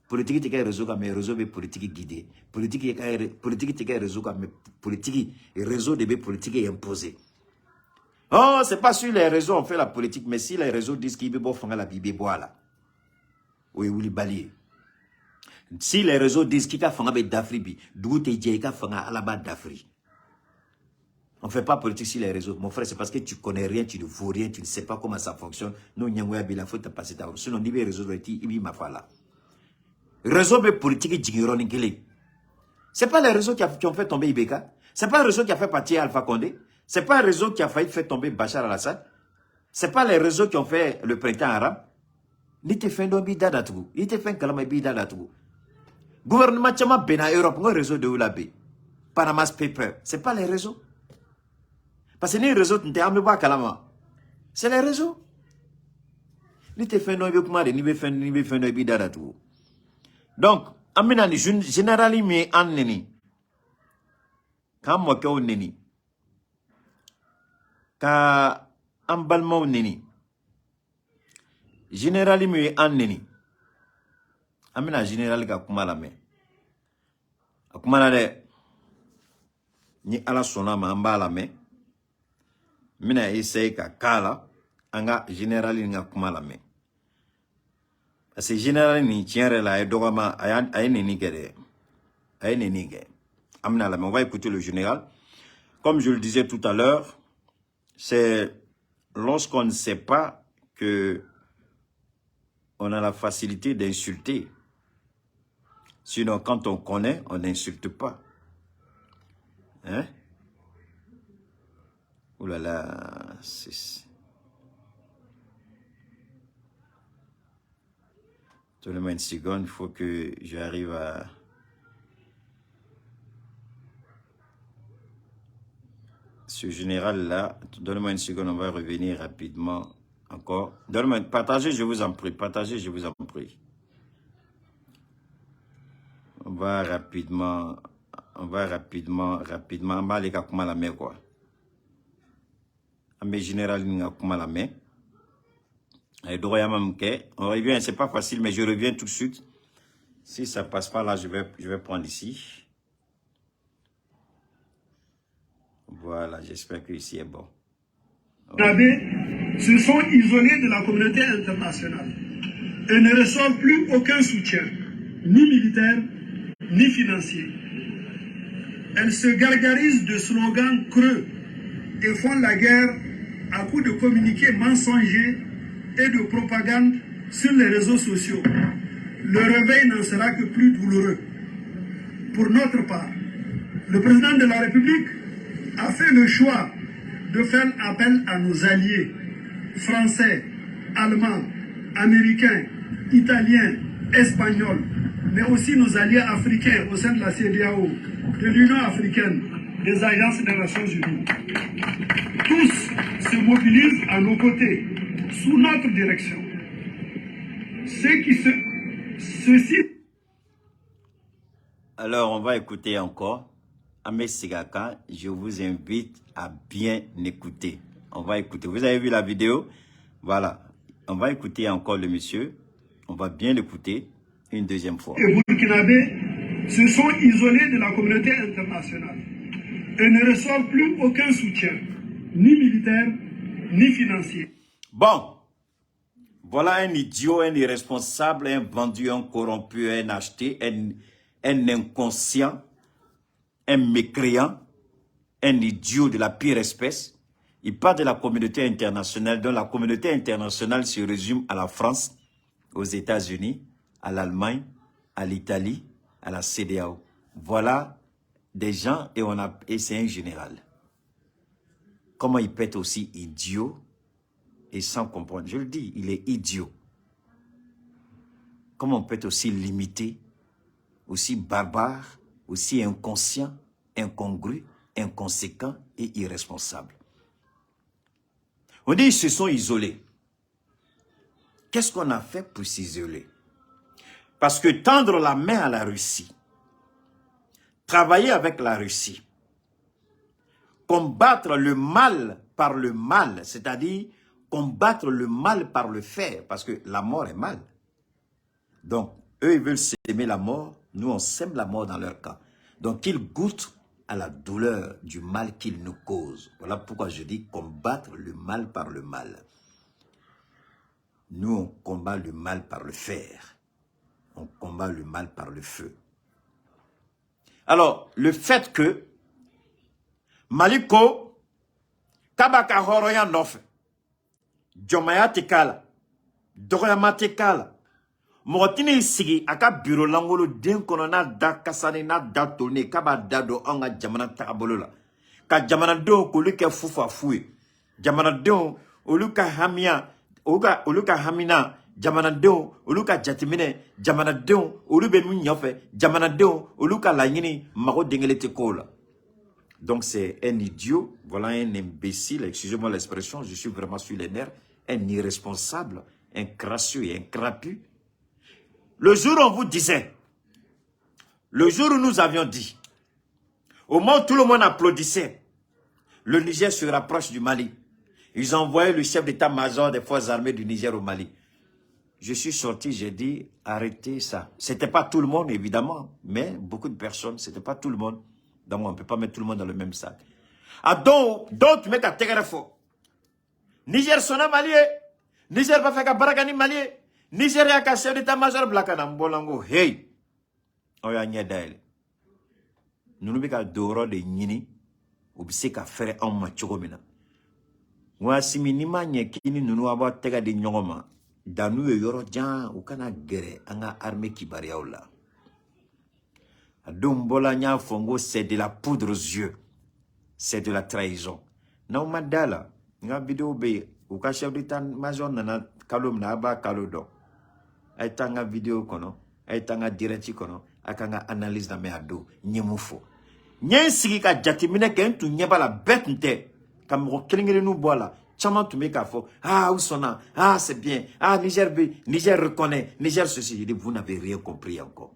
politique te réseau comme réseau be politique guidée politique te réseau comme politique réseau de be politique imposée. Oh, c'est pas sur les réseaux on fait la politique, mais si les réseaux disent qu'il veut faire la Bible, voilà. Oui, oui, balier. Si les réseaux disent qu'il va faire d'Afrique, d'où tu es faire à la base d'Afrique. On ne fait pas politique sur les réseaux. Mon frère, c'est parce que tu connais rien, tu ne vaux rien, tu ne sais pas comment ça fonctionne. Nous, n'y a pas faut te passer ta route. Sinon, on dit les réseaux, il m'a fait là. Réseau de politique, c'est pas les réseaux qui ont fait tomber Ibeka. C'est pas le réseau qui a fait partir Alpha Condé. C'est pas un réseau qui a failli faire tomber Bachar al-Assad. C'est pas les réseaux qui ont fait le printemps arabe. Ni te fait un bida d'atougou. Ni te fait un kalama bida d'atougou. Gouvernement Tchama Bena Europe, un réseau de Oulabé. Panama's Paper. C'est pas les réseaux. Parce que les réseaux, tu n'es kalama. C'est les réseaux. Ni te fait un bida ni te bida d'atougou. Donc, aminani, généralement, mais en neni. Quand moi, qu'on neni. Ka ambalmo neni générali mi an neni amina général ka kuma la me akuma la de ni ala sona ma ambala me mina essaye ka kala anga générali nga kuma la me parce que général ni tienre la e dogama ay neni gede ay neni ge amina la me on va écouter le général comme je le disais tout à l'heure. C'est lorsqu'on ne sait pas que on a la facilité d'insulter. Sinon, quand on connaît, on n'insulte pas. Hein? Ouh là là, c'est... Donnez-moi une seconde, il faut que j'arrive à... Ce général-là, donnez-moi une seconde, on va revenir rapidement encore. Donnez-moi, partagez, je vous en prie, partagez, je vous en prie. On va rapidement, on va aller à comment la mer, quoi. Mais général, comment la mer. On revient, c'est pas facile, mais je reviens tout de suite. Si ça passe pas là, je vais prendre ici. Voilà, j'espère que ici est bon. Se sont isolés de la communauté internationale et ne reçoivent plus aucun soutien, ni militaire, ni financier. Elles se gargarisent de slogans creux et font la guerre à coups de communiqués mensongers et de propagande sur les réseaux sociaux. Le réveil n'en sera que plus douloureux. Pour notre part, le président de la République a fait le choix de faire appel à nos alliés français, allemands, américains, italiens, espagnols, mais aussi nos alliés africains au sein de la CEDEAO, de l'Union africaine, des agences des Nations Unies. Tous se mobilisent à nos côtés, sous notre direction. Ceci. Alors, on va écouter encore. Ahmed Sigaka, je vous invite à bien écouter. On va écouter. Vous avez vu la vidéo? Voilà. On va écouter encore le monsieur. On va bien l'écouter une deuxième fois. Les Burkinabés se sont isolés de la communauté internationale et ne reçoivent plus aucun soutien, ni militaire, ni financier. Bon, voilà un idiot, un irresponsable, un vendu, un corrompu, un acheté, un inconscient, un mécréant, un idiot de la pire espèce. Il parle de la communauté internationale, dont la communauté internationale se résume à la France, aux États-Unis, à l'Allemagne, à l'Italie, à la CEDEAO. Voilà des gens et c'est un général. Comment il peut être aussi idiot et sans comprendre? Je le dis, il est idiot. Comment on peut être aussi limité, aussi barbare, aussi inconscient, incongru, inconséquent et irresponsable? On dit qu'ils se sont isolés. Qu'est-ce qu'on a fait pour s'isoler? Parce que tendre la main à la Russie, travailler avec la Russie, combattre le mal par le mal, c'est-à-dire combattre le mal par le faire, parce que la mort est mal. Donc, eux, ils veulent s'aimer la mort, nous, on sème la mort dans leur cas. Donc, ils goûtent à la douleur du mal qu'ils nous causent. Voilà pourquoi je dis combattre le mal par le mal. Nous, on combat le mal par le fer. On combat le mal par le feu. Alors, le fait que Maliko, Kabaka Horoya Nof, Jomaya Tekala, Doroyama Tekala, Morotini Sigi, Aka Bureau Langolo, Dinkonona da Kasane na da Tone, Kaba Dado, Anga Jamana Takabolola. Ka Jamana do, Koluka Fufa Fui, Jamana do, Oluka Hamia, Oluka Hamina, Jamana do, Oluka Jatimine, Jamana do, Olube Munyofe, Jamana do, Oluka Lagini, Maro Dengelete Kola. Donc c'est un idiot, voilà un imbécile, excusez-moi l'expression, je suis vraiment sur les nerfs, un irresponsable, un crasseux et un crapu. Le jour où on vous disait, le jour où nous avions dit, au moment où tout le monde applaudissait, le Niger se rapproche du Mali. Ils envoyaient le chef d'état-major des forces armées du Niger au Mali. Je suis sorti, j'ai dit, arrêtez ça. C'était pas tout le monde, évidemment, mais beaucoup de personnes, c'était pas tout le monde. Donc on ne peut pas mettre tout le monde dans le même sac. Ah donc, d'autres mecs à Tegarefo. Niger sona Malien. Niger va faire Baragani Malien. Niger a un chef d'état-major Blakana Mbolango. Hey! Oya Nyadael. Nous ne pouvons pas de Nini. Ou bien qu'à faire un match comme ça. Moi, si minima nyekini nous avons tega de nyongoma. Dans nous, yoro jan ou kana guerre anga armée qui bariaola. Dombola nya fongo, c'est de la poudre aux yeux. C'est de la trahison. Na madala, nga vidéo be, ou ka chef d'état-major nana kalom na aba kalodo. Ay tanga vidéo kono, ay tanga direct kono, akanga analyse na me ado, nyemufo. Nyen sigi ka jatimine ken tu nyeba la bête nte. Kam ro kelingere nou bola. Chaman tu me ka fo. Ah, où sona? Ah, c'est bien. Ah, Niger reconnaît. Niger ceci. Je dis, vous n'avez rien compris encore.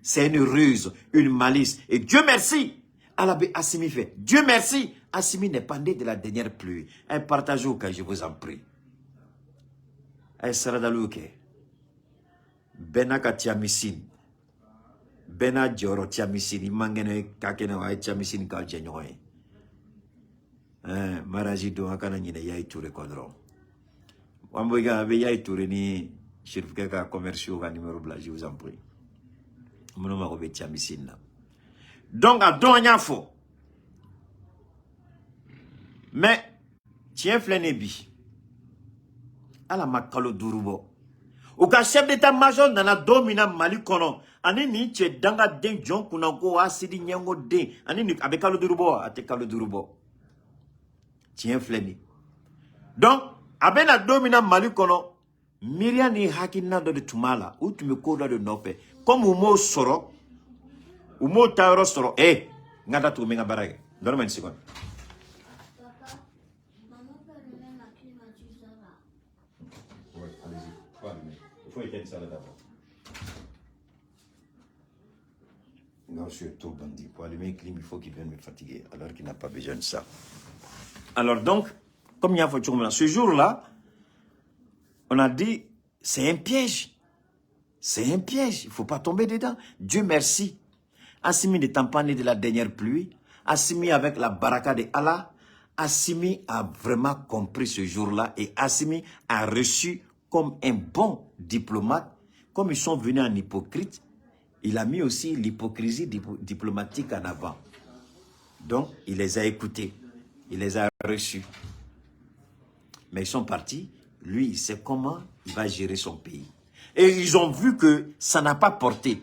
C'est une ruse, une malice. Et Dieu merci, Alabé Assimi fait. Dieu merci, Assimi n'est pas né de la dernière pluie. Un partage au cas, je vous en prie. Un saradalouke. Benaka tiamisin. Bena Dioro tiamisin. Imangene kakene wa tiamisin ka jenyoy. Maraji do akana nyine yai touré kodro. Wamboiga ave yai touré ni chirfke ka commerciaux ka numéro bla, je vous en prie. Donc, à Donyafo. Mais, tiens, flenebi. À la makalo durubo. Au cas chef d'état-major dans la domina Mali kono. Ani ni che danga den jon kunango asidi nyango den. Ani ni abekalo durubo, ate kalo durubo. Tiens, fleni. Donc, abena domina Mali kono. Myriam ni hakina do de tumala ou tu me koda de nofe comme umo soro umo tairo soro ngada tu menga barage donne-moi une seconde. Papa, maman peut allumer ma climatiseur là. Oui, allez-y, faut allumer. Il faut éteindre ça là d'abord. Non, je suis trop bandit. Pour allumer le clim, il faut qu'il vienne me fatiguer alors qu'il n'a pas besoin de ça. Alors donc, comme il y a ce jour-là, on a dit, c'est un piège. C'est un piège. Il ne faut pas tomber dedans. Dieu merci. Assimi ne tampané de la dernière pluie. Assimi avec la baraka de Allah. Assimi a vraiment compris ce jour-là. Et Assimi a reçu comme un bon diplomate. Comme ils sont venus en hypocrite, il a mis aussi l'hypocrisie diplomatique en avant. Donc, il les a écoutés. Il les a reçus. Mais ils sont partis. Lui, il sait comment il va gérer son pays. Et ils ont vu que ça n'a pas porté.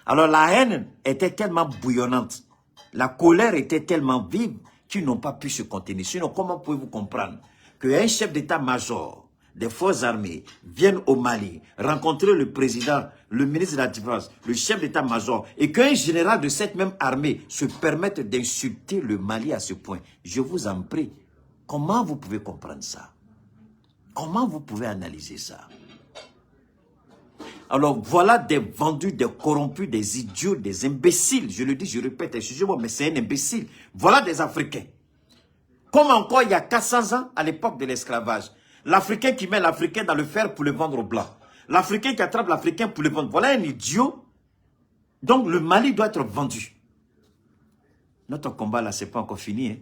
Alors la haine était tellement bouillonnante. La colère était tellement vive qu'ils n'ont pas pu se contenir. Sinon, comment pouvez-vous comprendre qu'un chef d'état-major des forces armées vienne au Mali rencontrer le président, le ministre de la Défense, le chef d'état-major, et qu'un général de cette même armée se permette d'insulter le Mali à ce point? Je vous en prie, comment vous pouvez comprendre ça? Comment vous pouvez analyser ça? Alors voilà des vendus, des corrompus, des idiots, des imbéciles. Je le dis, je répète, excusez-moi, mais c'est un imbécile. Voilà des Africains. Comme encore il y a 400 ans, à l'époque de l'esclavage. L'Africain qui met l'Africain dans le fer pour le vendre aux Blancs. L'Africain qui attrape l'Africain pour le vendre. Voilà un idiot. Donc le Mali doit être vendu. Notre combat là, c'est pas encore fini. Hein.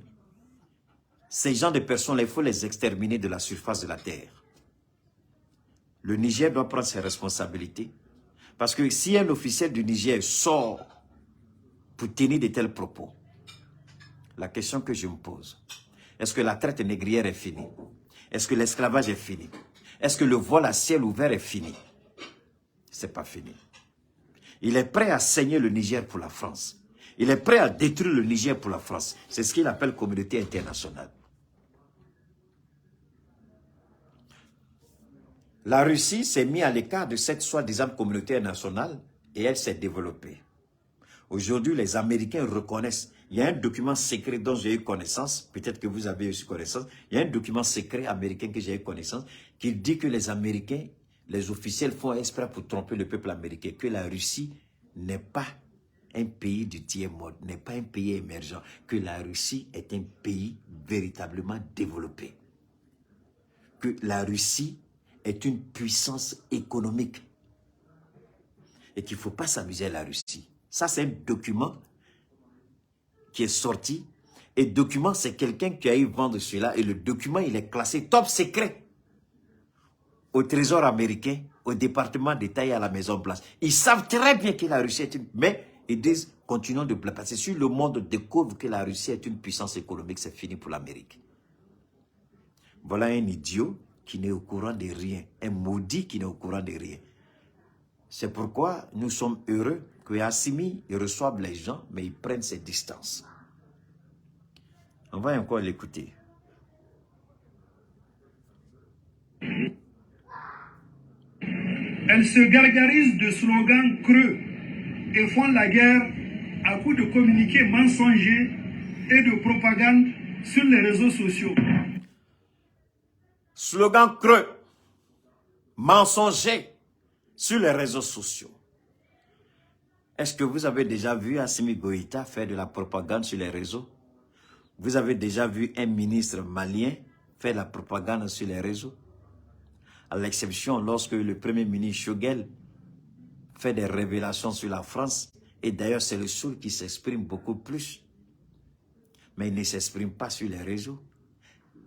Ces gens de personnes, il faut les exterminer de la surface de la terre. Le Niger doit prendre ses responsabilités. Parce que si un officiel du Niger sort pour tenir de tels propos, la question que je me pose, est-ce que la traite négrière est finie? Est-ce que l'esclavage est fini? Est-ce que le vol à ciel ouvert est fini? C'est pas fini. Il est prêt à saigner le Niger pour la France. Il est prêt à détruire le Niger pour la France. C'est ce qu'il appelle communauté internationale. La Russie s'est mise à l'écart de cette soi-disant communauté nationale et elle s'est développée. Aujourd'hui, les Américains reconnaissent. Il y a un document secret dont j'ai eu connaissance, peut-être que vous avez eu connaissance, il y a un document secret américain que j'ai eu connaissance, qui dit que les Américains, les officiels font exprès pour tromper le peuple américain, que la Russie n'est pas un pays du tiers-monde, n'est pas un pays émergent, que la Russie est un pays véritablement développé. Que la Russie est une puissance économique et qu'il ne faut pas s'amuser à la Russie. Ça, c'est un document qui est sorti. Et le document, c'est quelqu'un qui a eu vent de celui-là. Et le document, il est classé top secret au Trésor américain, au département d'État et à la Maison-Blanche. Ils savent très bien que la Russie est une... Mais ils disent, continuons de passer. Si le monde découvre que la Russie est une puissance économique, c'est fini pour l'Amérique. Voilà un idiot qui n'est au courant de rien. Un maudit qui n'est au courant de rien. C'est pourquoi nous sommes heureux que Assimi reçoive les gens, mais ils prennent ses distances. On va encore l'écouter. Elles se gargarisent de slogans creux et font la guerre à coups de communiqués mensongers et de propagande sur les réseaux sociaux. Slogan creux, mensonger sur les réseaux sociaux. Est-ce que vous avez déjà vu Assimi Goïta faire de la propagande sur les réseaux? Vous avez déjà vu un ministre malien faire de la propagande sur les réseaux? À l'exception lorsque le premier ministre Choguel fait des révélations sur la France. Et d'ailleurs, c'est le seul qui s'exprime beaucoup plus. Mais il ne s'exprime pas sur les réseaux.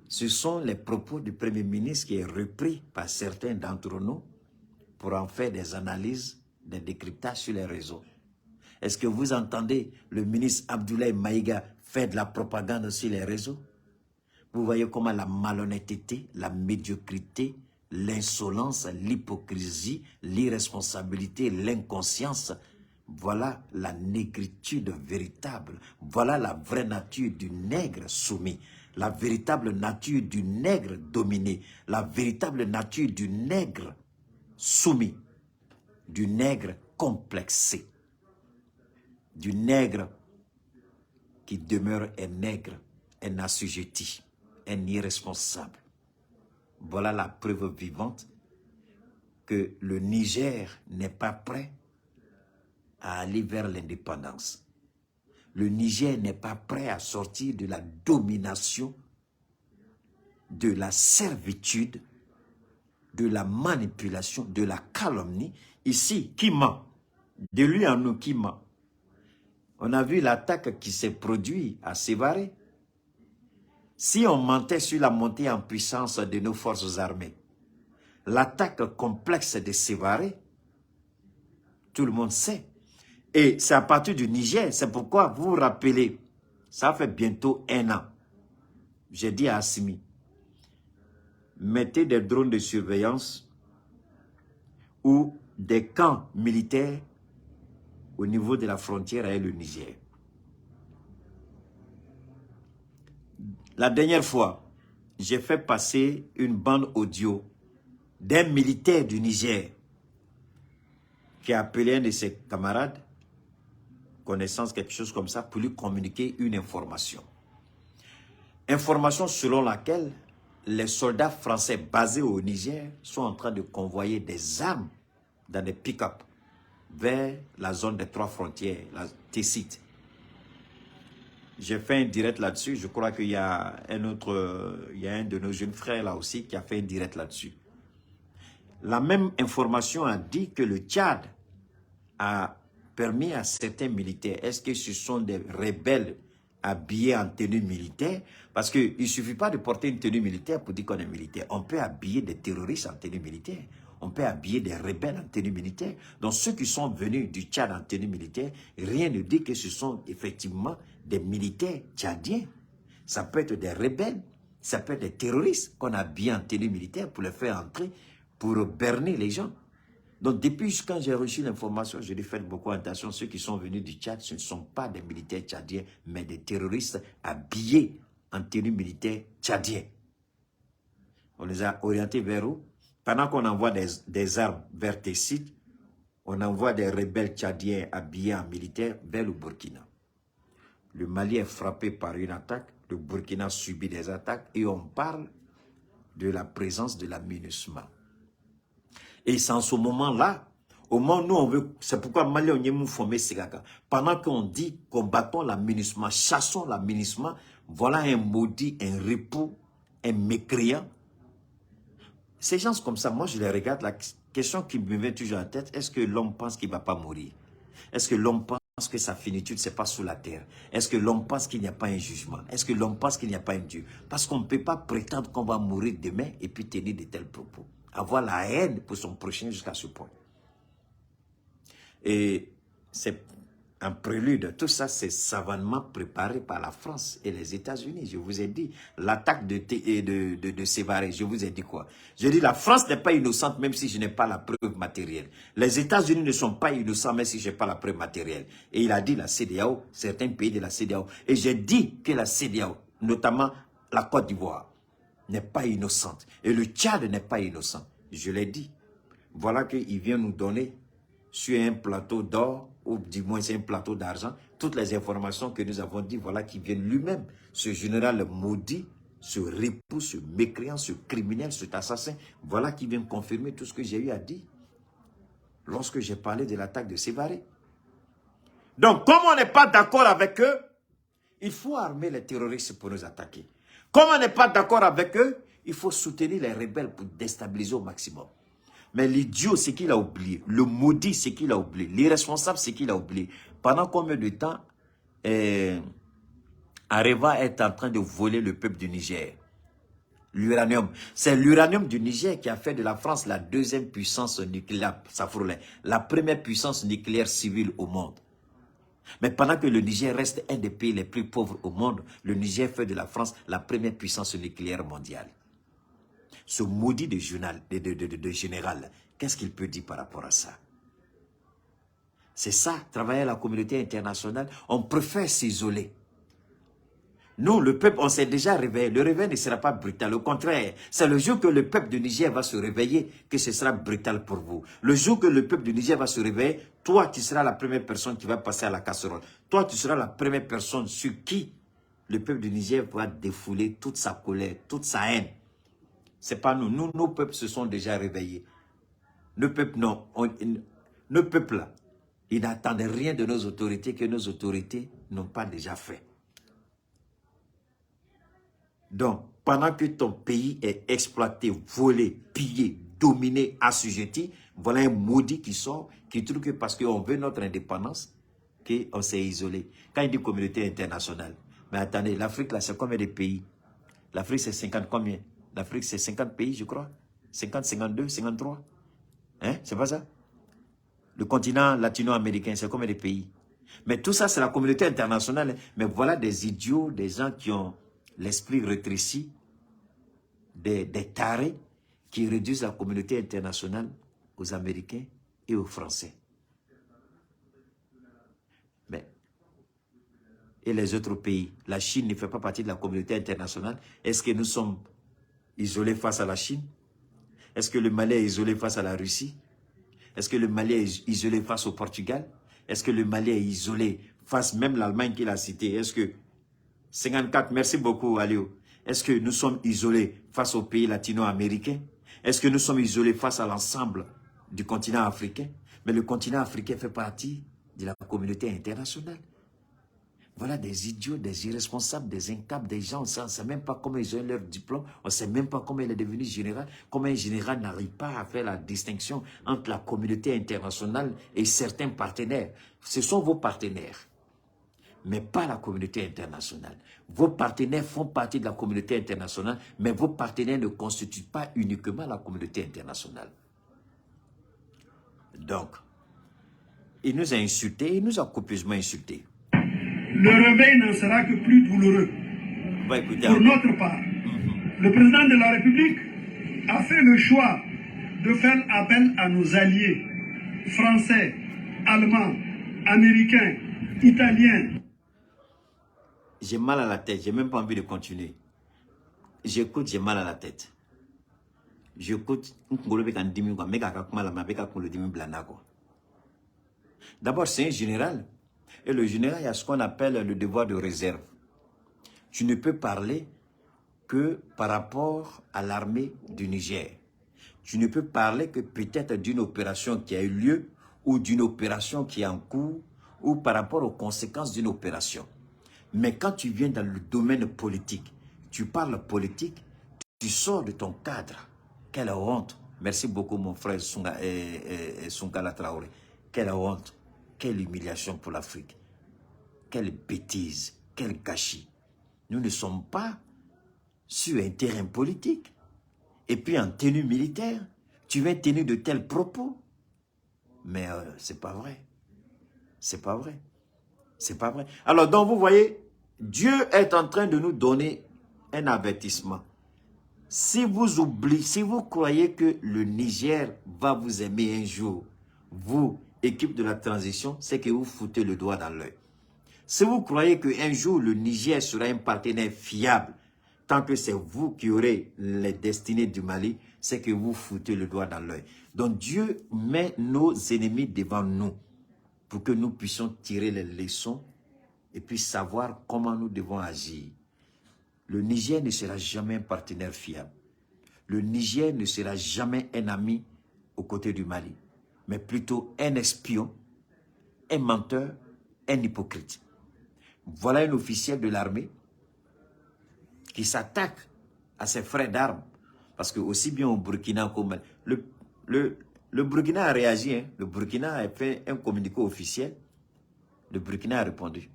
Ce sont les propos du Premier ministre qui est repris par certains d'entre nous pour en faire des analyses, des décryptages sur les réseaux. Est-ce que vous entendez le ministre Abdoulaye Maïga faire de la propagande sur les réseaux? Vous voyez comment la malhonnêteté, la médiocrité, l'insolence, l'hypocrisie, l'irresponsabilité, l'inconscience, voilà la négritude véritable. Voilà la vraie nature du nègre soumis. la véritable nature du nègre dominé, la véritable nature du nègre soumis, du nègre complexé, du nègre qui demeure un nègre, un assujetti, un irresponsable. Voilà la preuve vivante que le Niger n'est pas prêt à aller vers l'indépendance. Le Niger n'est pas prêt à sortir de la domination, de la servitude, de la manipulation, de la calomnie. Ici, qui ment? De lui en nous, qui ment? On a vu l'attaque qui s'est produite à Sévaré. Si on mentait sur la montée en puissance de nos forces armées, l'attaque complexe de Sévaré, tout le monde sait. Et c'est à partir du Niger, c'est pourquoi vous vous rappelez, ça fait bientôt 1 an, j'ai dit à Assimi, mettez des drones de surveillance ou des camps militaires au niveau de la frontière avec le Niger. La dernière fois, j'ai fait passer une bande audio d'un militaire du Niger qui a appelé un de ses camarades, connaissance, quelque chose comme ça, pour lui communiquer une information. Information selon laquelle les soldats français basés au Niger sont en train de convoyer des armes dans des pick-up vers la zone des 3 frontières, la Tessite. J'ai fait un direct là-dessus. Je crois qu'il y a un de nos jeunes frères là aussi qui a fait un direct là-dessus. La même information a dit que le Tchad a permis à certains militaires, est-ce que ce sont des rebelles habillés en tenue militaire? Parce qu'il ne suffit pas de porter une tenue militaire pour dire qu'on est militaire. On peut habiller des terroristes en tenue militaire. On peut habiller des rebelles en tenue militaire. Donc ceux qui sont venus du Tchad en tenue militaire, rien ne dit que ce sont effectivement des militaires tchadiens. Ça peut être des rebelles, ça peut être des terroristes qu'on habille en tenue militaire pour les faire entrer, pour berner les gens. Donc, depuis quand j'ai reçu l'information, je lui fais beaucoup attention. Ceux qui sont venus du Tchad, ce ne sont pas des militaires tchadiens, mais des terroristes habillés en tenue militaire tchadien. On les a orientés vers où? Pendant qu'on envoie des armes vers Tessite, on envoie des rebelles tchadiens habillés en militaire vers le Burkina. Le Mali est frappé par une attaque, le Burkina subit des attaques et on parle de la présence de la MINUSMA. Et c'est en ce moment-là, au moment où nous on veut, c'est pourquoi Mali on y est formé Sigaka. Pendant qu'on dit combattons la MINUSMA, chassons la MINUSMA, voilà un maudit, un repos, un mécréant. Ces gens comme ça, moi je les regarde, la question qui me vient toujours en tête, est-ce que l'homme pense qu'il ne va pas mourir? Est-ce que l'homme pense que sa finitude, ce n'est pas sous la terre? Est-ce que l'homme pense qu'il n'y a pas un jugement? Est-ce que l'homme pense qu'il n'y a pas un Dieu? Parce qu'on ne peut pas prétendre qu'on va mourir demain et puis tenir de tels propos. Avoir la haine pour son prochain jusqu'à ce point. Et c'est un prélude. Tout ça, c'est savamment préparé par la France et les États-Unis. Je vous ai dit, l'attaque de Sévaré, je vous ai dit quoi? Je dis, la France n'est pas innocente même si je n'ai pas la preuve matérielle. Les États-Unis ne sont pas innocents même si je n'ai pas la preuve matérielle. Et il a dit la CEDEAO, certains pays de la CEDEAO. Et j'ai dit que la CEDEAO, notamment la Côte d'Ivoire, n'est pas innocente. Et le Tchad n'est pas innocent. Je l'ai dit. Voilà qu'il vient nous donner sur un plateau d'or, ou du moins c'est un plateau d'argent, toutes les informations que nous avons dit, voilà qu'il vient lui-même, ce général maudit, ce ripou, ce mécréant, ce criminel, cet assassin, voilà qui vient confirmer tout ce que j'ai eu à dire lorsque j'ai parlé de l'attaque de Sévaré. Donc, comme on n'est pas d'accord avec eux, il faut armer les terroristes pour nous attaquer. Comme on n'est pas d'accord avec eux, il faut soutenir les rebelles pour déstabiliser au maximum. Mais l'idiot, c'est qu'il a oublié. Le maudit, c'est qu'il a oublié. L'irresponsable, c'est qu'il a oublié. Pendant combien de temps Areva est en train de voler le peuple du Niger? L'uranium. C'est l'uranium du Niger qui a fait de la France la deuxième puissance nucléaire, la première puissance nucléaire civile au monde. Mais pendant que le Niger reste un des pays les plus pauvres au monde, le Niger fait de la France la première puissance nucléaire mondiale. Ce maudit de général, qu'est-ce qu'il peut dire par rapport à ça? C'est ça, travailler à la communauté internationale. On préfère s'isoler. Nous, le peuple, on s'est déjà réveillé. Le réveil ne sera pas brutal. Au contraire, c'est le jour que le peuple de Niger va se réveiller que ce sera brutal pour vous. Le jour que le peuple de Niger va se réveiller, toi, tu seras la première personne qui va passer à la casserole. Toi, tu seras la première personne sur qui le peuple de Niger va défouler toute sa colère, toute sa haine. C'est pas nous. Nous, nos peuples se sont déjà réveillés. Nos peuples, non. Nos peuples, là, ils n'attendaient rien de nos autorités que nos autorités n'ont pas déjà fait. Donc, pendant que ton pays est exploité, volé, pillé, dominé, assujetti, voilà un maudit qui sort, qui trouve que parce qu'on veut notre indépendance, qu'on s'est isolé. Quand il dit communauté internationale, mais attendez, l'Afrique, là, c'est combien de pays? L'Afrique, c'est 50 combien? L'Afrique, c'est 50 pays, je crois. 50, 52, 53. Hein? C'est pas ça? Le continent latino-américain, c'est combien de pays? Mais tout ça, c'est la communauté internationale. Mais voilà des idiots, des gens qui ont l'esprit rétréci, des tarés qui réduisent la communauté internationale aux Américains et aux Français. Mais, et les autres pays, la Chine ne fait pas partie de la communauté internationale. Est-ce que nous sommes isolés face à la Chine? Est-ce que le Mali est isolé face à la Russie? Est-ce que le Mali est isolé face au Portugal? Est-ce que le Mali est isolé face même l'Allemagne qu'il a cité? Est-ce que 54, merci beaucoup Aliou. Est-ce que nous sommes isolés face aux pays latino-américains? Est-ce que nous sommes isolés face à l'ensemble du continent africain? Mais le continent africain fait partie de la communauté internationale. Voilà des idiots, des irresponsables, des incapables, des gens, on ne sait même pas comment ils ont eu leur diplôme, on ne sait même pas comment il est devenu général, comment un général n'arrive pas à faire la distinction entre la communauté internationale et certains partenaires. Ce sont vos partenaires, mais pas la communauté internationale. Vos partenaires font partie de la communauté internationale, mais vos partenaires ne constituent pas uniquement la communauté internationale. Donc, il nous a insultés, il nous a copieusement insultés. Le réveil n'en sera que plus douloureux. Pour notre part, le président de la République a fait le choix de faire appel à nos alliés français, allemands, américains, italiens. J'ai mal à la tête, j'ai même pas envie de continuer. J'écoute, j'ai mal à la tête. J'écoute, d'abord, c'est un général. Et le général, il y a ce qu'on appelle le devoir de réserve. Tu ne peux parler que par rapport à l'armée du Niger. Tu ne peux parler que peut-être d'une opération qui a eu lieu ou d'une opération qui est en cours ou par rapport aux conséquences d'une opération. Mais quand tu viens dans le domaine politique, tu parles politique, tu sors de ton cadre. Quelle honte. Merci beaucoup mon frère Sonkala Traoré. Quelle honte. Quelle humiliation pour l'Afrique. Quelle bêtise. Quel gâchis. Nous ne sommes pas sur un terrain politique. Et puis en tenue militaire, tu viens tenir de tels propos. Mais c'est pas vrai. C'est pas vrai. C'est pas vrai. Alors donc vous voyez, Dieu est en train de nous donner un avertissement. Si vous oubliez, si vous croyez que le Niger va vous aimer un jour, vous, équipe de la transition, c'est que vous foutez le doigt dans l'œil. Si vous croyez qu'un jour le Niger sera un partenaire fiable, tant que c'est vous qui aurez les destinées du Mali, c'est que vous foutez le doigt dans l'œil. Donc Dieu met nos ennemis devant nous pour que nous puissions tirer les leçons et puis savoir comment nous devons agir. Le Niger ne sera jamais un partenaire fiable. Le Niger ne sera jamais un ami aux côtés du Mali, mais plutôt un espion, un menteur, un hypocrite. Voilà un officiel de l'armée qui s'attaque à ses frères d'armes. Parce que aussi bien au Burkina qu'au Mali, le Burkina a réagi. Hein. Le Burkina a fait un communiqué officiel. Le Burkina a répondu.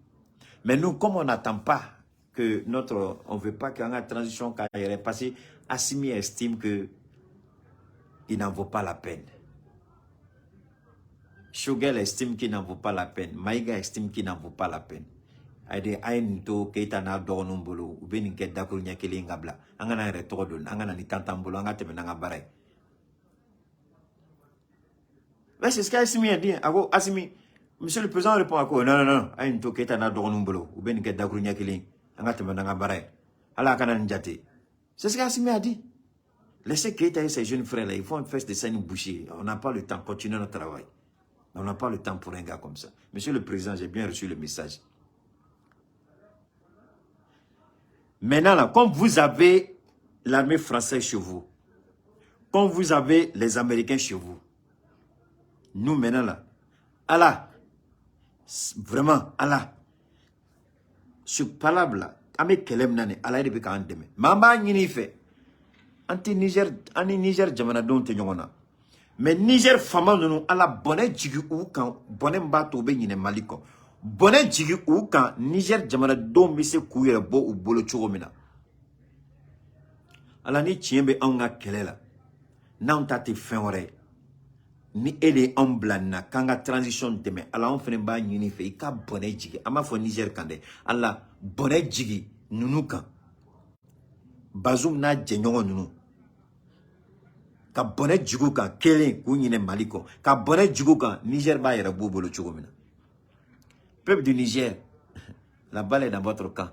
Mais nous, comme on n'attend pas que on ne veut pas qu'il y ait une transition carrière, parce que Assimi estime qu'il n'en vaut pas la peine. Shogel estime qu'il n'en vaut pas la peine. Maïga estime qu'il n'en vaut pas la peine. Aide aïnto keita na donumbolo ou bien que d'accord nya kele ngabla angana retrodon angana ni tantambolo angate menanga bare. Mais c'est ce qu'Assimi a dit. Assimi, monsieur le président répond à quoi? Non, aïnto keita na donumbolo ou bien que d'accord nya kele. C'est ce qu'Assimi a dit. Laissez Keïta et ses jeunes frères là, ils font une fesse de scène bouchée. On n'a pas le temps, continuez notre travail. On n'a pas le temps pour un gars comme ça. Monsieur le Président, j'ai bien reçu le message. Maintenant là, comme vous avez l'armée française chez vous, comme vous avez les Américains chez vous, nous maintenant là, Allah, vraiment, Allah, ce palabre là, avec Kelem Nane, Allah est de Andeme. Mamba n'y fait. Anti-Niger, anti-Niger, Jamana don te nyongona. Mais Niger fama nous ala bonne jigi ou kan bonne mbato be nyine maliko. Bonne jigi ou kan Niger Jamana don mi se kuyere bo ou bolo chogomina. Ala ni tiembe anga kelela. Na on tate fin ore. Ni ele omblana kanga transition deme ala on fene ba nyini fe ka bonne jigi ama fo Niger kande. Ala bonne jigi nunukan. Bazoum na djenyon nunu. Ka bonne djigo kan kelen kounyine maliko. Ka bonne djigo kan Niger ba yera bobolo chogomina. Peuple du Niger, la balle est dans votre camp.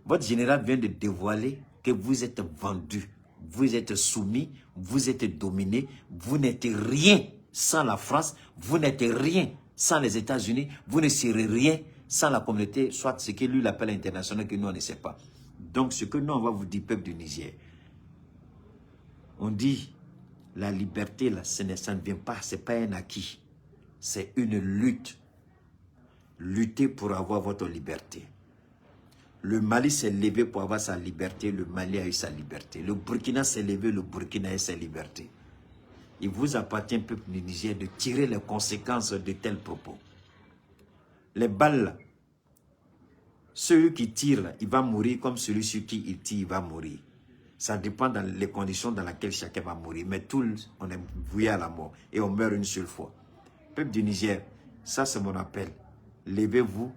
Votre général vient de dévoiler que vous êtes vendu, vous êtes soumis, vous êtes dominé, vous n'êtes rien sans la France, vous n'êtes rien sans les États-Unis, vous ne serez rien sans la communauté, soit ce que lui appelle international que nous on ne sait pas. Donc ce que nous on va vous dire, peuple du Niger, on dit la liberté là, ça ne vient pas, c'est pas un acquis, c'est une lutte. Lutter pour avoir votre liberté. Le Mali s'est levé pour avoir sa liberté, le Mali a eu sa liberté. Le Burkina s'est levé, le Burkina a eu sa liberté. Il vous appartient, peuple du Niger, de tirer les conséquences de tels propos. Les balles, là, celui qui tire, là, il va mourir comme celui sur qui il tire, il va mourir. Ça dépend des conditions dans lesquelles chacun va mourir. Mais tous, on est voué à la mort et on meurt une seule fois. Peuple du Niger, ça c'est mon appel. Levez-vous,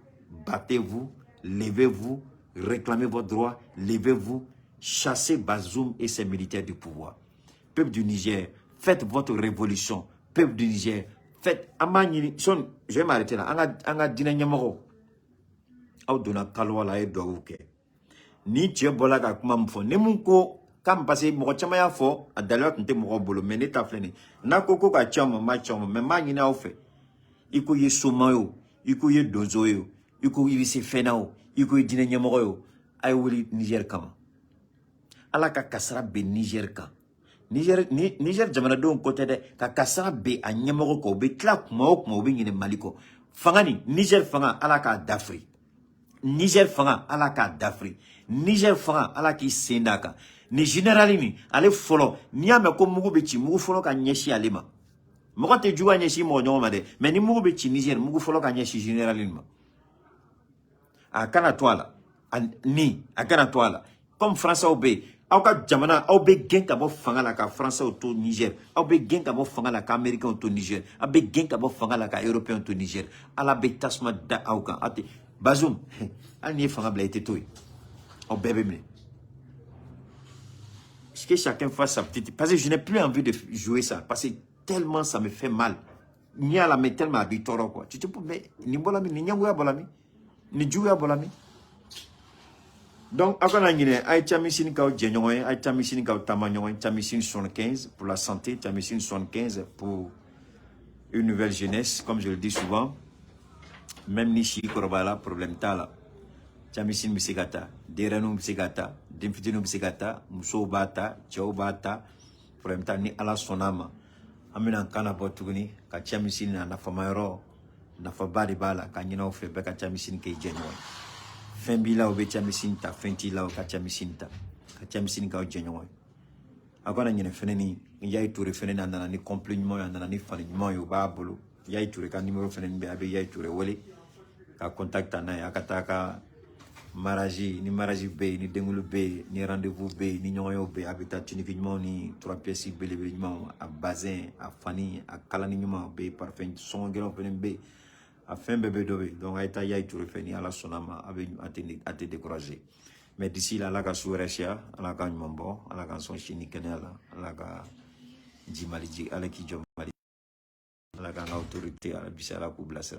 battez-vous, levez-vous, réclamez votre droit, levez-vous, chassez Bazoum et ses militaires du pouvoir. Peuple du Niger, faites votre révolution. Peuple du Niger, faites... Je vais m'arrêter là. Anga dina nyamoro. Au dona kalwa la e doouke. Ni tche bolaga kuma mfo. Ne munko, kam pase moko chama ya fo, a dalot nte moko bolo, men ne tafleni. Na koko ka chama, ma chama, men ma nyina oufe. Iko ye somayo. Iko ye dozo yo, iko ye se fenao, iko ye dine nyamoro yo, ay wuli Niger kama. Ala ka kasara be Niger ka. Niger jamana don kote de, ka kasara be a nyamoro ko, be tla kuma oube nyine maliko. Fangani, Niger fanga ala ka dafri. Niger fanga ala ka dafri. Niger fanga ala ki sendaka. Ni generali ni, ale folo, niyame ko mugu bechi, mugu folo ka nyeshi alema. Moko te juwa nyeshi mo nyoma de, mais ni mugu be chi Niger, mugu folo ka nyeshi généralement. Akana toala, akana toala. Comme France au be, au ka jamana, au be gen ka bo fanga la ka France auto Niger, au be gen ka bo fanga la ka Américain auto Niger, au be gen ka bo fanga la ka Européen auto Niger. Ala be tasma da au ka ate Bazoum, al ni fanga bla été toy. Au bébé me. Est-ce que chacun fasse sa petite, parce que je n'ai plus envie de jouer ça, parce que tellement ça me fait mal. Ni à la mettre tellement habitoro quoi. Tu te peux mais ni bolami ni nyangouya bolami ni jouya bolami. Donc akona ngine ay chamisine kaw djenyoy ay chamisine kaw tamanyoy chamisine 75 pour la santé, chamisine 75 pour une nouvelle jeunesse comme je le dis souvent. Même ni chi korobala problème tala. Chamisine bisigata, derenu bisigata, dimfitinu bisigata, muso bata, chao bata, problème tala ni ala sonama. Amina kana botuguni ka chamisini na famayro na fabadi bala ka nyina ofe be ka chamisini ke jenyo fembila obe chamisini ta fentila o ka chamisini ka jenyo akona nyine feneni yai toure feneni andana ni compliment andana ni falignement yo babolo yai toure ka numéro feneni be abe yai toure wole ka contacta na akataka maraji ni maraji be ni dengulu be ni rendez-vous be ni nyoyo be habitat uniquement ni 3 pièces belébélement à bazin à fani à kalanignement be parfum son gelo fenen be à fin bébé dobe donc aita yai tu refeni ala sonama avec à te décourager mais d'ici là la ka souresia ala ka nyombo ala ka son chini kenela ala ka jimaliji ala ki jomali ala ka autorité ala bisala ku blase